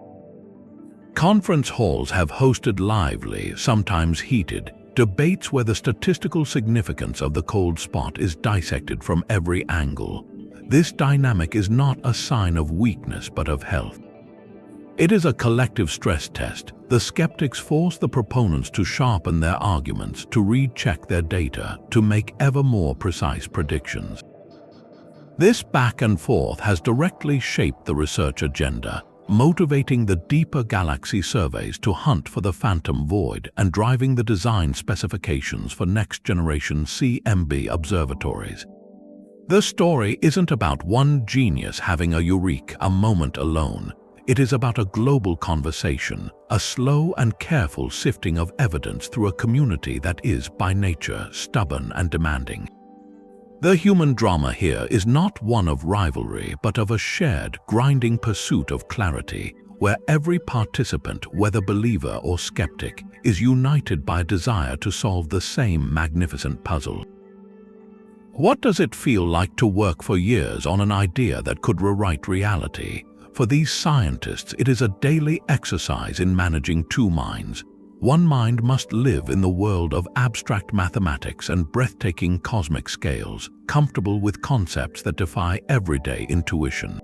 Conference halls have hosted lively, sometimes heated, debates where the statistical significance of the cold spot is dissected from every angle. This dynamic is not a sign of weakness but of health. It is a collective stress test. The skeptics force the proponents to sharpen their arguments, to recheck their data, to make ever more precise predictions. This back and forth has directly shaped the research agenda, motivating the deeper galaxy surveys to hunt for the phantom void and driving the design specifications for next-generation CMB observatories. The story isn't about one genius having a eureka moment alone. It is about a global conversation, a slow and careful sifting of evidence through a community that is, by nature, stubborn and demanding. The human drama here is not one of rivalry, but of a shared, grinding pursuit of clarity, where every participant, whether believer or skeptic, is united by a desire to solve the same magnificent puzzle. What does it feel like to work for years on an idea that could rewrite reality? For these scientists, it is a daily exercise in managing two minds. One mind must live in the world of abstract mathematics and breathtaking cosmic scales, comfortable with concepts that defy everyday intuition.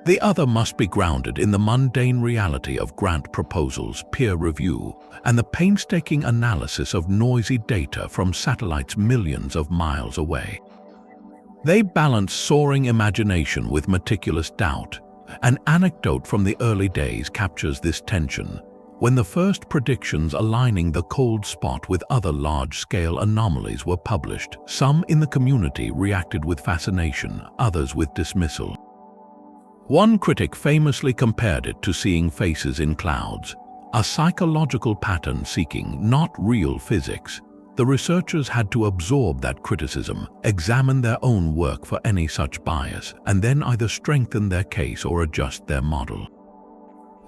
The other must be grounded in the mundane reality of grant proposals, peer review, and the painstaking analysis of noisy data from satellites millions of miles away. They balance soaring imagination with meticulous doubt. An anecdote from the early days captures this tension. When the first predictions aligning the cold spot with other large-scale anomalies were published, some in the community reacted with fascination, others with dismissal. One critic famously compared it to seeing faces in clouds, a psychological pattern seeking not real physics. The researchers had to absorb that criticism, examine their own work for any such bias, and then either strengthen their case or adjust their model.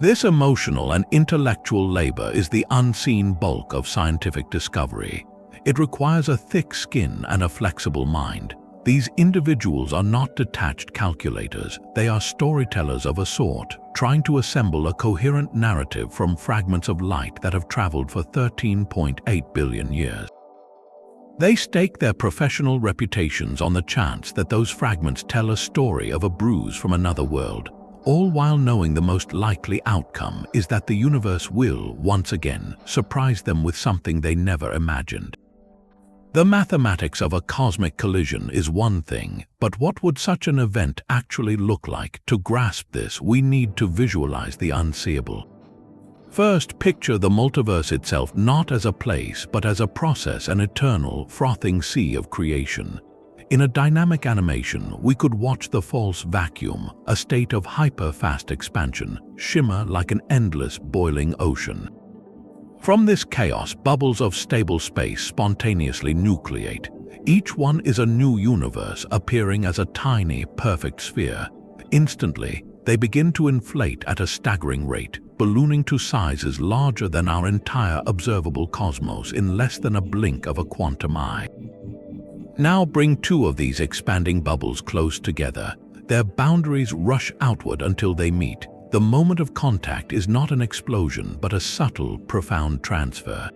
This emotional and intellectual labor is the unseen bulk of scientific discovery. It requires a thick skin and a flexible mind. These individuals are not detached calculators, they are storytellers of a sort, trying to assemble a coherent narrative from fragments of light that have traveled for 13.8 billion years. They stake their professional reputations on the chance that those fragments tell a story of a Bruise from another world, all while knowing the most likely outcome is that the universe will, once again, surprise them with something they never imagined. The mathematics of a cosmic collision is one thing, but what would such an event actually look like? To grasp this, we need to visualize the unseeable. First, picture the multiverse itself not as a place, but as a process, an eternal, frothing sea of creation. In a dynamic animation, we could watch the false vacuum, a state of hyper-fast expansion, shimmer like an endless, boiling ocean. From this chaos, bubbles of stable space spontaneously nucleate. Each one is a new universe, appearing as a tiny, perfect sphere. Instantly, they begin to inflate at a staggering rate, ballooning to sizes larger than our entire observable cosmos in less than a blink of a quantum eye. Now bring two of these expanding bubbles close together. Their boundaries rush outward until they meet. The moment of contact is not an explosion, but a subtle, profound transfer.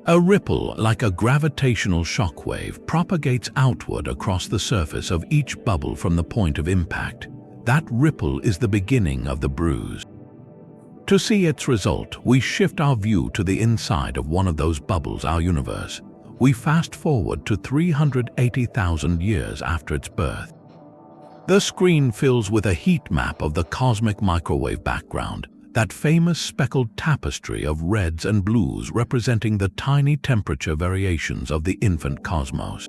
A ripple, like a gravitational shockwave, propagates outward across the surface of each bubble from the point of impact. That ripple is the beginning of the Bruise. To see its result, we shift our view to the inside of one of those bubbles, our universe. We fast forward to 380,000 years after its birth. The screen fills with a heat map of the cosmic microwave background, that famous speckled tapestry of reds and blues representing the tiny temperature variations of the infant cosmos.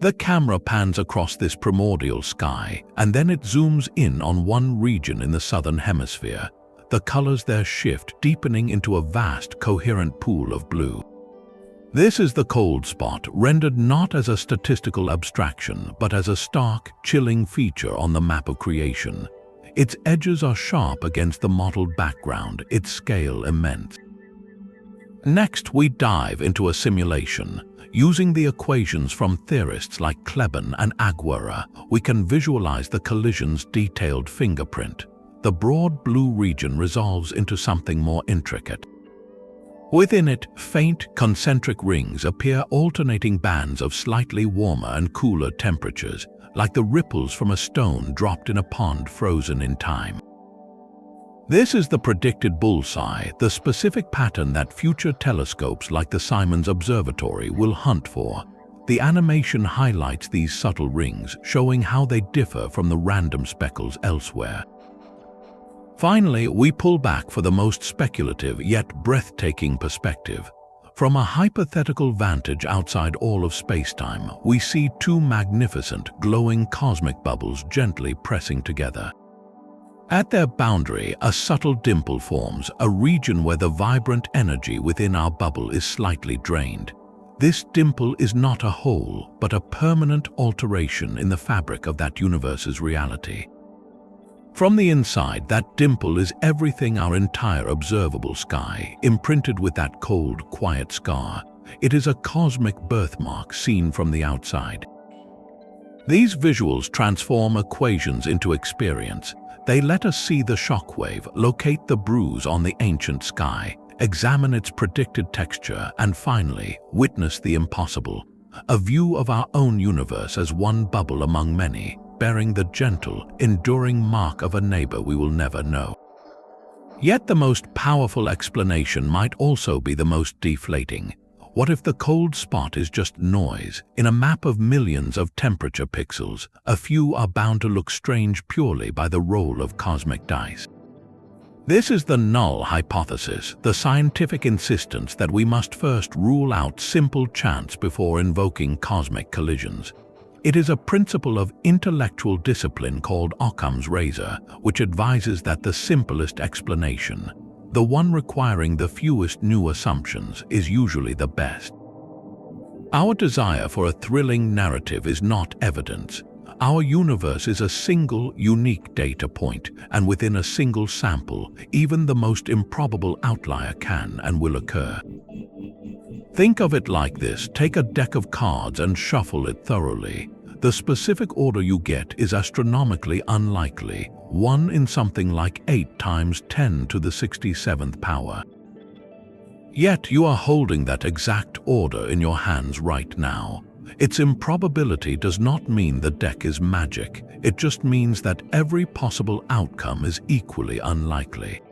The camera pans across this primordial sky, and then it zooms in on one region in the southern hemisphere. The colors there shift, deepening into a vast, coherent pool of blue. This is the cold spot, rendered not as a statistical abstraction, but as a stark, chilling feature on the map of creation. Its edges are sharp against the mottled background, its scale immense. Next, we dive into a simulation. Using the equations from theorists like Kleban and Aguirre, we can visualize the collision's detailed fingerprint. The broad blue region resolves into something more intricate. Within it, faint, concentric rings appear, alternating bands of slightly warmer and cooler temperatures, like the ripples from a stone dropped in a pond frozen in time. This is the predicted bullseye, the specific pattern that future telescopes like the Simons Observatory will hunt for. The animation highlights these subtle rings, showing how they differ from the random speckles elsewhere. Finally, we pull back for the most speculative yet breathtaking perspective. From a hypothetical vantage outside all of space-time, we see two magnificent, glowing cosmic bubbles gently pressing together. At their boundary, a subtle dimple forms, a region where the vibrant energy within our bubble is slightly drained. This dimple is not a hole, but a permanent alteration in the fabric of that universe's reality. From the inside, that dimple is everything our entire observable sky, imprinted with that cold, quiet scar. It is a cosmic birthmark seen from the outside. These visuals transform equations into experience. They let us see the shockwave, locate the bruise on the ancient sky, examine its predicted texture, and finally, witness the impossible, a view of our own universe as one bubble among many, bearing the gentle, enduring mark of a neighbor we will never know. Yet the most powerful explanation might also be the most deflating. What if the cold spot is just noise? In a map of millions of temperature pixels, a few are bound to look strange purely by the roll of cosmic dice. This is the null hypothesis, the scientific insistence that we must first rule out simple chance before invoking cosmic collisions. It is a principle of intellectual discipline called Occam's razor, which advises that the simplest explanation, the one requiring the fewest new assumptions, is usually the best. Our desire for a thrilling narrative is not evidence. Our universe is a single, unique data point, and within a single sample, even the most improbable outlier can and will occur. Think of it like this: take a deck of cards and shuffle it thoroughly. The specific order you get is astronomically unlikely, 1 in something like 8 times 10 to the 67th power. Yet you are holding that exact order in your hands right now. Its improbability does not mean the deck is magic. It just means that every possible outcome is equally unlikely.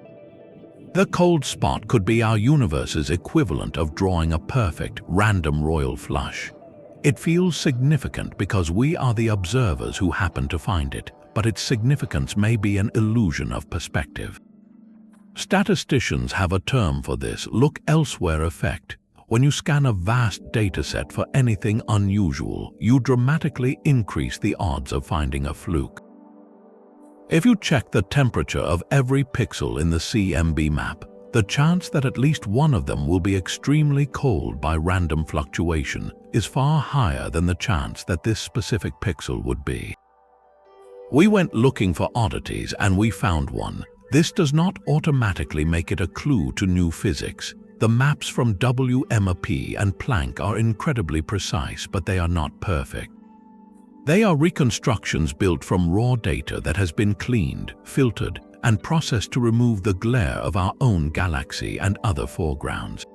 The cold spot could be our universe's equivalent of drawing a perfect, random royal flush. It feels significant because we are the observers who happen to find it, but its significance may be an illusion of perspective. Statisticians have a term for this: look elsewhere effect. When you scan a vast dataset for anything unusual, you dramatically increase the odds of finding a fluke. If you check the temperature of every pixel in the CMB map, the chance that at least one of them will be extremely cold by random fluctuation is far higher than the chance that this specific pixel would be. We went looking for oddities and we found one. This does not automatically make it a clue to new physics. The maps from WMAP and Planck are incredibly precise, but they are not perfect. They are reconstructions built from raw data that has been cleaned, filtered, and processed to remove the glare of our own galaxy and other foregrounds.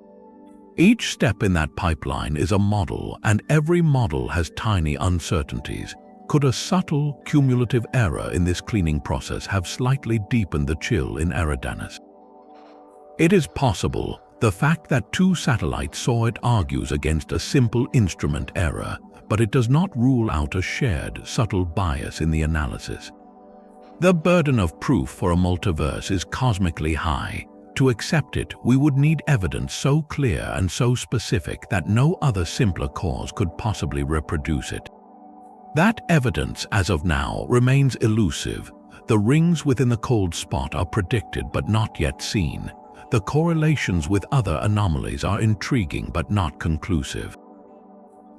Each step in that pipeline is a model, and every model has tiny uncertainties. Could a subtle, cumulative error in this cleaning process have slightly deepened the chill in Eridanus? It is possible. The fact that 2 satellites saw it argues against a simple instrument error, but it does not rule out a shared, subtle bias in the analysis. The burden of proof for a multiverse is cosmically high. To accept it, we would need evidence so clear and so specific that no other simpler cause could possibly reproduce it. That evidence, as of now, remains elusive. The rings within the cold spot are predicted but not yet seen. The correlations with other anomalies are intriguing but not conclusive.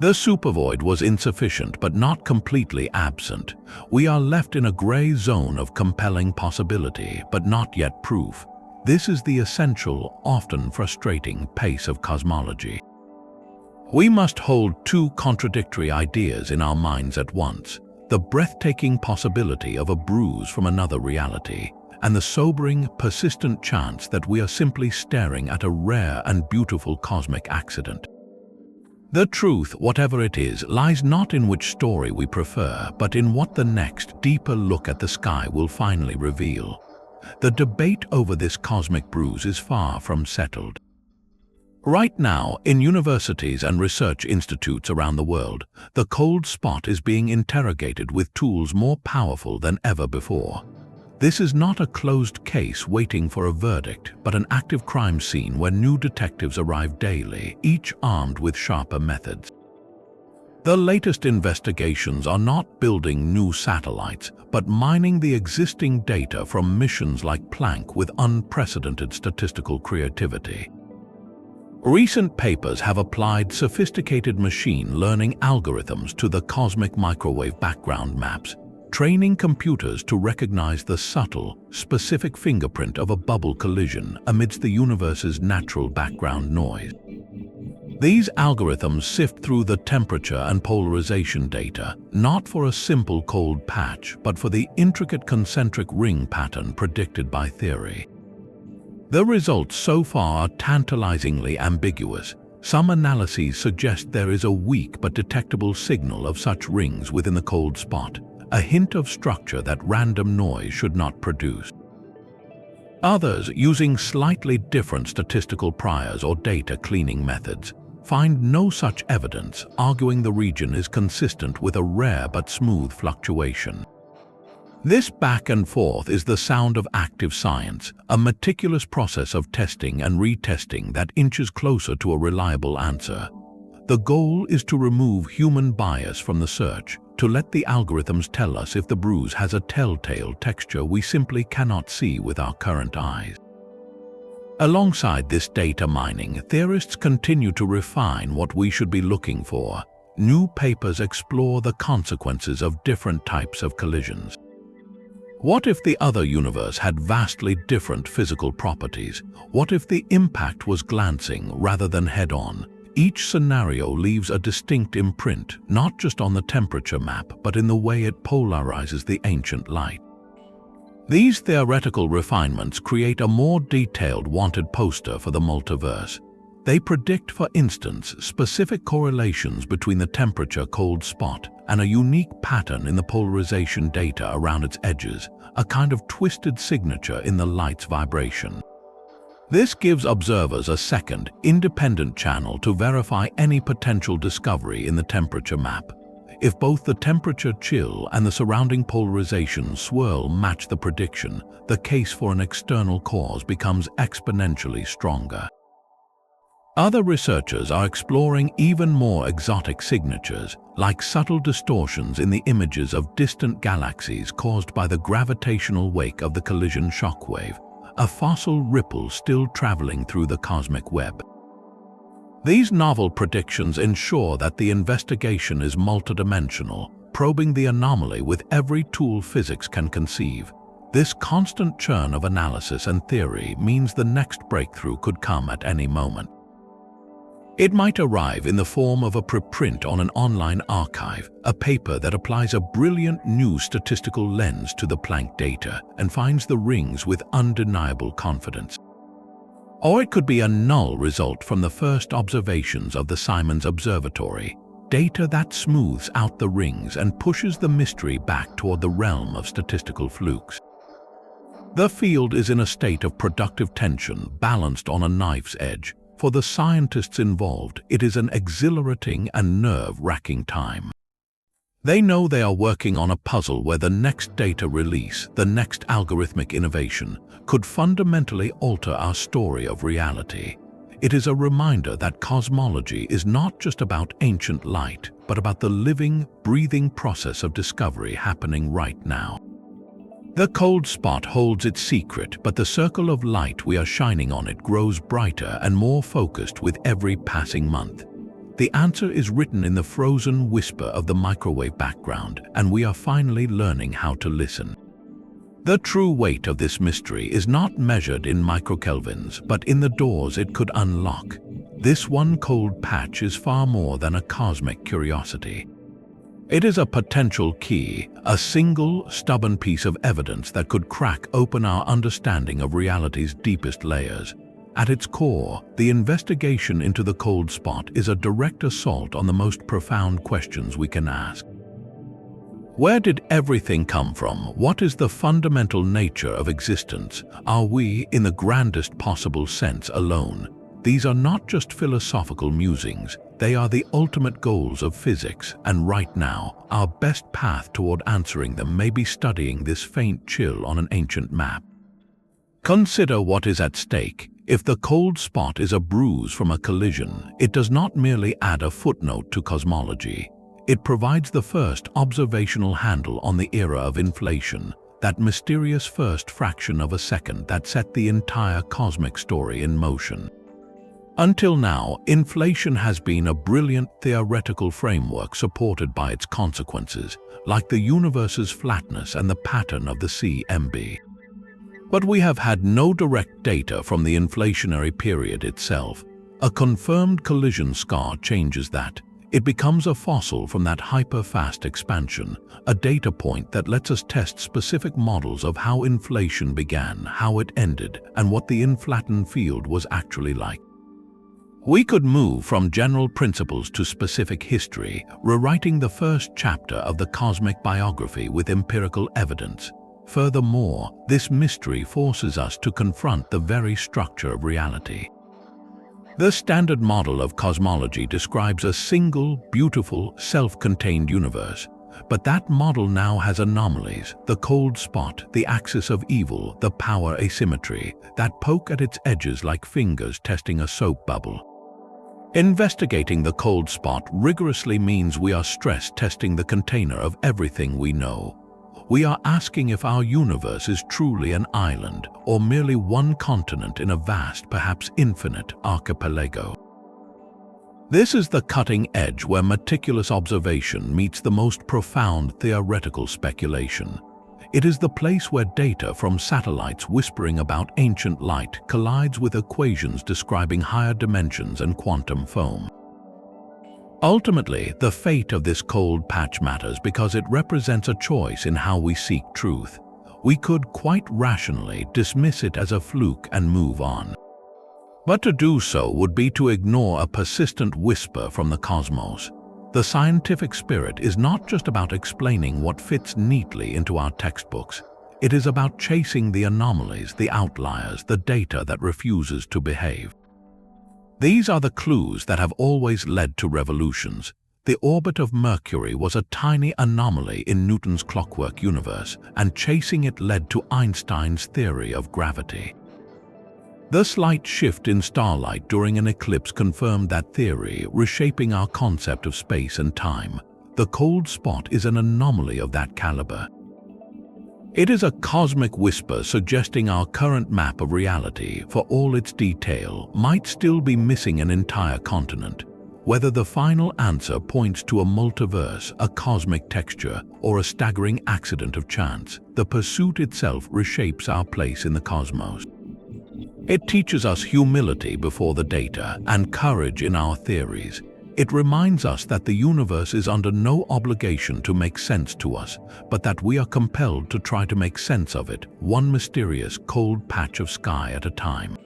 The supervoid was insufficient but not completely absent. We are left in a gray zone of compelling possibility but not yet proof. This is the essential, often frustrating pace of cosmology. We must hold 2 contradictory ideas in our minds at once: the breathtaking possibility of a bruise from another reality, and the sobering, persistent chance that we are simply staring at a rare and beautiful cosmic accident. The truth, whatever it is, lies not in which story we prefer, but in what the next, deeper look at the sky will finally reveal. the debate over this cosmic bruise is far from settled. Right now, in universities and research institutes around the world, the cold spot is being interrogated with tools more powerful than ever before. This is not a closed case waiting for a verdict, but an active crime scene where new detectives arrive daily, each armed with sharper methods. The latest investigations are not building new satellites, but mining the existing data from missions like Planck with unprecedented statistical creativity. Recent papers have applied sophisticated machine learning algorithms to the cosmic microwave background maps, training computers to recognize the subtle, specific fingerprint of a bubble collision amidst the universe's natural background noise. These algorithms sift through the temperature and polarization data, not for a simple cold patch, but for the intricate concentric ring pattern predicted by theory. The results so far are tantalizingly ambiguous. Some analyses suggest there is a weak but detectable signal of such rings within the cold spot, a hint of structure that random noise should not produce. Others, using slightly different statistical priors or data cleaning methods, find no such evidence, arguing the region is consistent with a rare but smooth fluctuation. This back and forth is the sound of active science, a meticulous process of testing and retesting that inches closer to a reliable answer. The goal is to remove human bias from the search, to let the algorithms tell us if the bruise has a telltale texture we simply cannot see with our current eyes. Alongside this data mining, theorists continue to refine what we should be looking for. New papers explore the consequences of different types of collisions. What if the other universe had vastly different physical properties? What if the impact was glancing rather than head-on? Each scenario leaves a distinct imprint, not just on the temperature map, but in the way it polarizes the ancient light. These theoretical refinements create a more detailed wanted poster for the multiverse. They predict, for instance, specific correlations between the temperature cold spot and a unique pattern in the polarization data around its edges, a kind of twisted signature in the light's vibration. This gives observers a second, independent channel to verify any potential discovery in the temperature map. If both the temperature chill and the surrounding polarization swirl match the prediction, the case for an external cause becomes exponentially stronger. Other researchers are exploring even more exotic signatures, like subtle distortions in the images of distant galaxies caused by the gravitational wake of the collision shockwave, a fossil ripple still traveling through the cosmic web. These novel predictions ensure that the investigation is multidimensional, probing the anomaly with every tool physics can conceive. This constant churn of analysis and theory means the next breakthrough could come at any moment. It might arrive in the form of a preprint on an online archive, a paper that applies a brilliant new statistical lens to the Planck data and finds the rings with undeniable confidence. Or it could be a null result from the first observations of the Simons Observatory, data that smooths out the rings and pushes the mystery back toward the realm of statistical flukes. The field is in a state of productive tension, balanced on a knife's edge. For the scientists involved, it is an exhilarating and nerve-wracking time. They know they are working on a puzzle where the next data release, the next algorithmic innovation, could fundamentally alter our story of reality. It is a reminder that cosmology is not just about ancient light, but about the living, breathing process of discovery happening right now. The cold spot holds its secret, but the circle of light we are shining on it grows brighter and more focused with every passing month. The answer is written in the frozen whisper of the microwave background, and we are finally learning how to listen. The true weight of this mystery is not measured in microkelvins, but in the doors it could unlock. This one cold patch is far more than a cosmic curiosity. It is a potential key, a single, stubborn piece of evidence that could crack open our understanding of reality's deepest layers. At its core, the investigation into the cold spot is a direct assault on the most profound questions we can ask. Where did everything come from? What is the fundamental nature of existence? Are we, in the grandest possible sense, alone? These are not just philosophical musings, they are the ultimate goals of physics, and right now, our best path toward answering them may be studying this faint chill on an ancient map. Consider what is at stake. If the cold spot is a bruise from a collision, it does not merely add a footnote to cosmology. It provides the first observational handle on the era of inflation, that mysterious first fraction of a second that set the entire cosmic story in motion. Until now, inflation has been a brilliant theoretical framework supported by its consequences, like the universe's flatness and the pattern of the CMB. But we have had no direct data from the inflationary period itself. A confirmed collision scar changes that. It becomes a fossil from that hyper-fast expansion, a data point that lets us test specific models of how inflation began, how it ended, and what the inflattened field was actually like. We could move from general principles to specific history, rewriting the first chapter of the cosmic biography with empirical evidence. Furthermore, this mystery forces us to confront the very structure of reality. The standard model of cosmology describes a single, beautiful, self-contained universe. But that model now has anomalies, the cold spot, the axis of evil, the power asymmetry, that poke at its edges like fingers testing a soap bubble. Investigating the cold spot rigorously means we are stress testing the container of everything we know. We are asking if our universe is truly an island or merely one continent in a vast, perhaps infinite, archipelago. This is the cutting edge where meticulous observation meets the most profound theoretical speculation. It is the place where data from satellites whispering about ancient light collides with equations describing higher dimensions and quantum foam. Ultimately, the fate of this cold patch matters because it represents a choice in how we seek truth. We could quite rationally dismiss it as a fluke and move on. But to do so would be to ignore a persistent whisper from the cosmos. The scientific spirit is not just about explaining what fits neatly into our textbooks. It is about chasing the anomalies, the outliers, the data that refuses to behave. These are the clues that have always led to revolutions. The orbit of Mercury was a tiny anomaly in Newton's clockwork universe, and chasing it led to Einstein's theory of gravity. The slight shift in starlight during an eclipse confirmed that theory, reshaping our concept of space and time. The cold spot is an anomaly of that caliber. It is a cosmic whisper suggesting our current map of reality, for all its detail, might still be missing an entire continent. Whether the final answer points to a multiverse, a cosmic texture, or a staggering accident of chance, the pursuit itself reshapes our place in the cosmos. It teaches us humility before the data and courage in our theories. It reminds us that the universe is under no obligation to make sense to us, but that we are compelled to try to make sense of it, one mysterious, cold patch of sky at a time.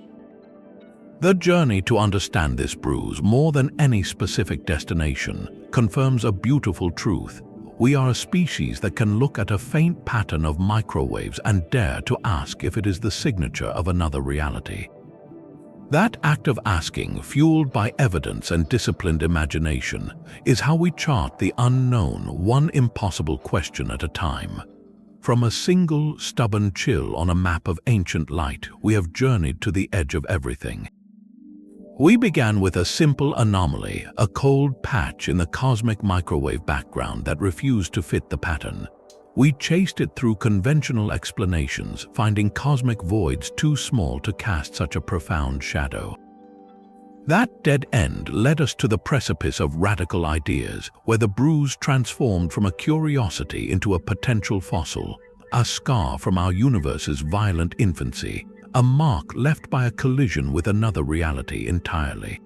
The journey to understand this bruise, more than any specific destination, confirms a beautiful truth. We are a species that can look at a faint pattern of microwaves and dare to ask if it is the signature of another reality. That act of asking, fueled by evidence and disciplined imagination, is how we chart the unknown, one impossible question at a time. From a single, stubborn chill on a map of ancient light, we have journeyed to the edge of everything. We began with a simple anomaly, a cold patch in the cosmic microwave background that refused to fit the pattern. We chased it through conventional explanations, finding cosmic voids too small to cast such a profound shadow. That dead end led us to the precipice of radical ideas, where the bruise transformed from a curiosity into a potential fossil, a scar from our universe's violent infancy, a mark left by a collision with another reality entirely.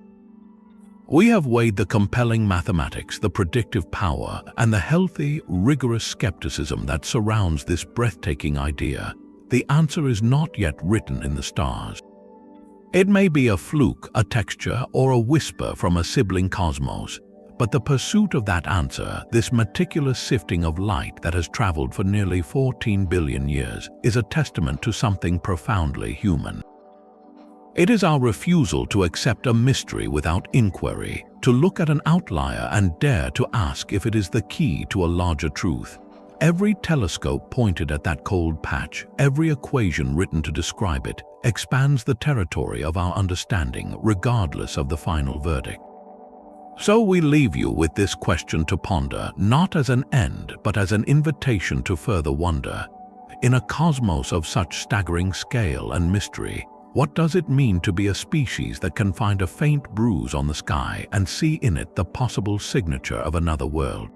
We have weighed the compelling mathematics, the predictive power, and the healthy, rigorous skepticism that surrounds this breathtaking idea. The answer is not yet written in the stars. It may be a fluke, a texture, or a whisper from a sibling cosmos, But the pursuit of that answer, this meticulous sifting of light that has traveled for nearly 14 billion years, is a testament to something profoundly human. It is our refusal to accept a mystery without inquiry, to look at an outlier and dare to ask if it is the key to a larger truth. Every telescope pointed at that cold patch, every equation written to describe it, expands the territory of our understanding, regardless of the final verdict. So we leave you with this question to ponder, not as an end, but as an invitation to further wonder. In a cosmos of such staggering scale and mystery, what does it mean to be a species that can find a faint bruise on the sky and see in it the possible signature of another world?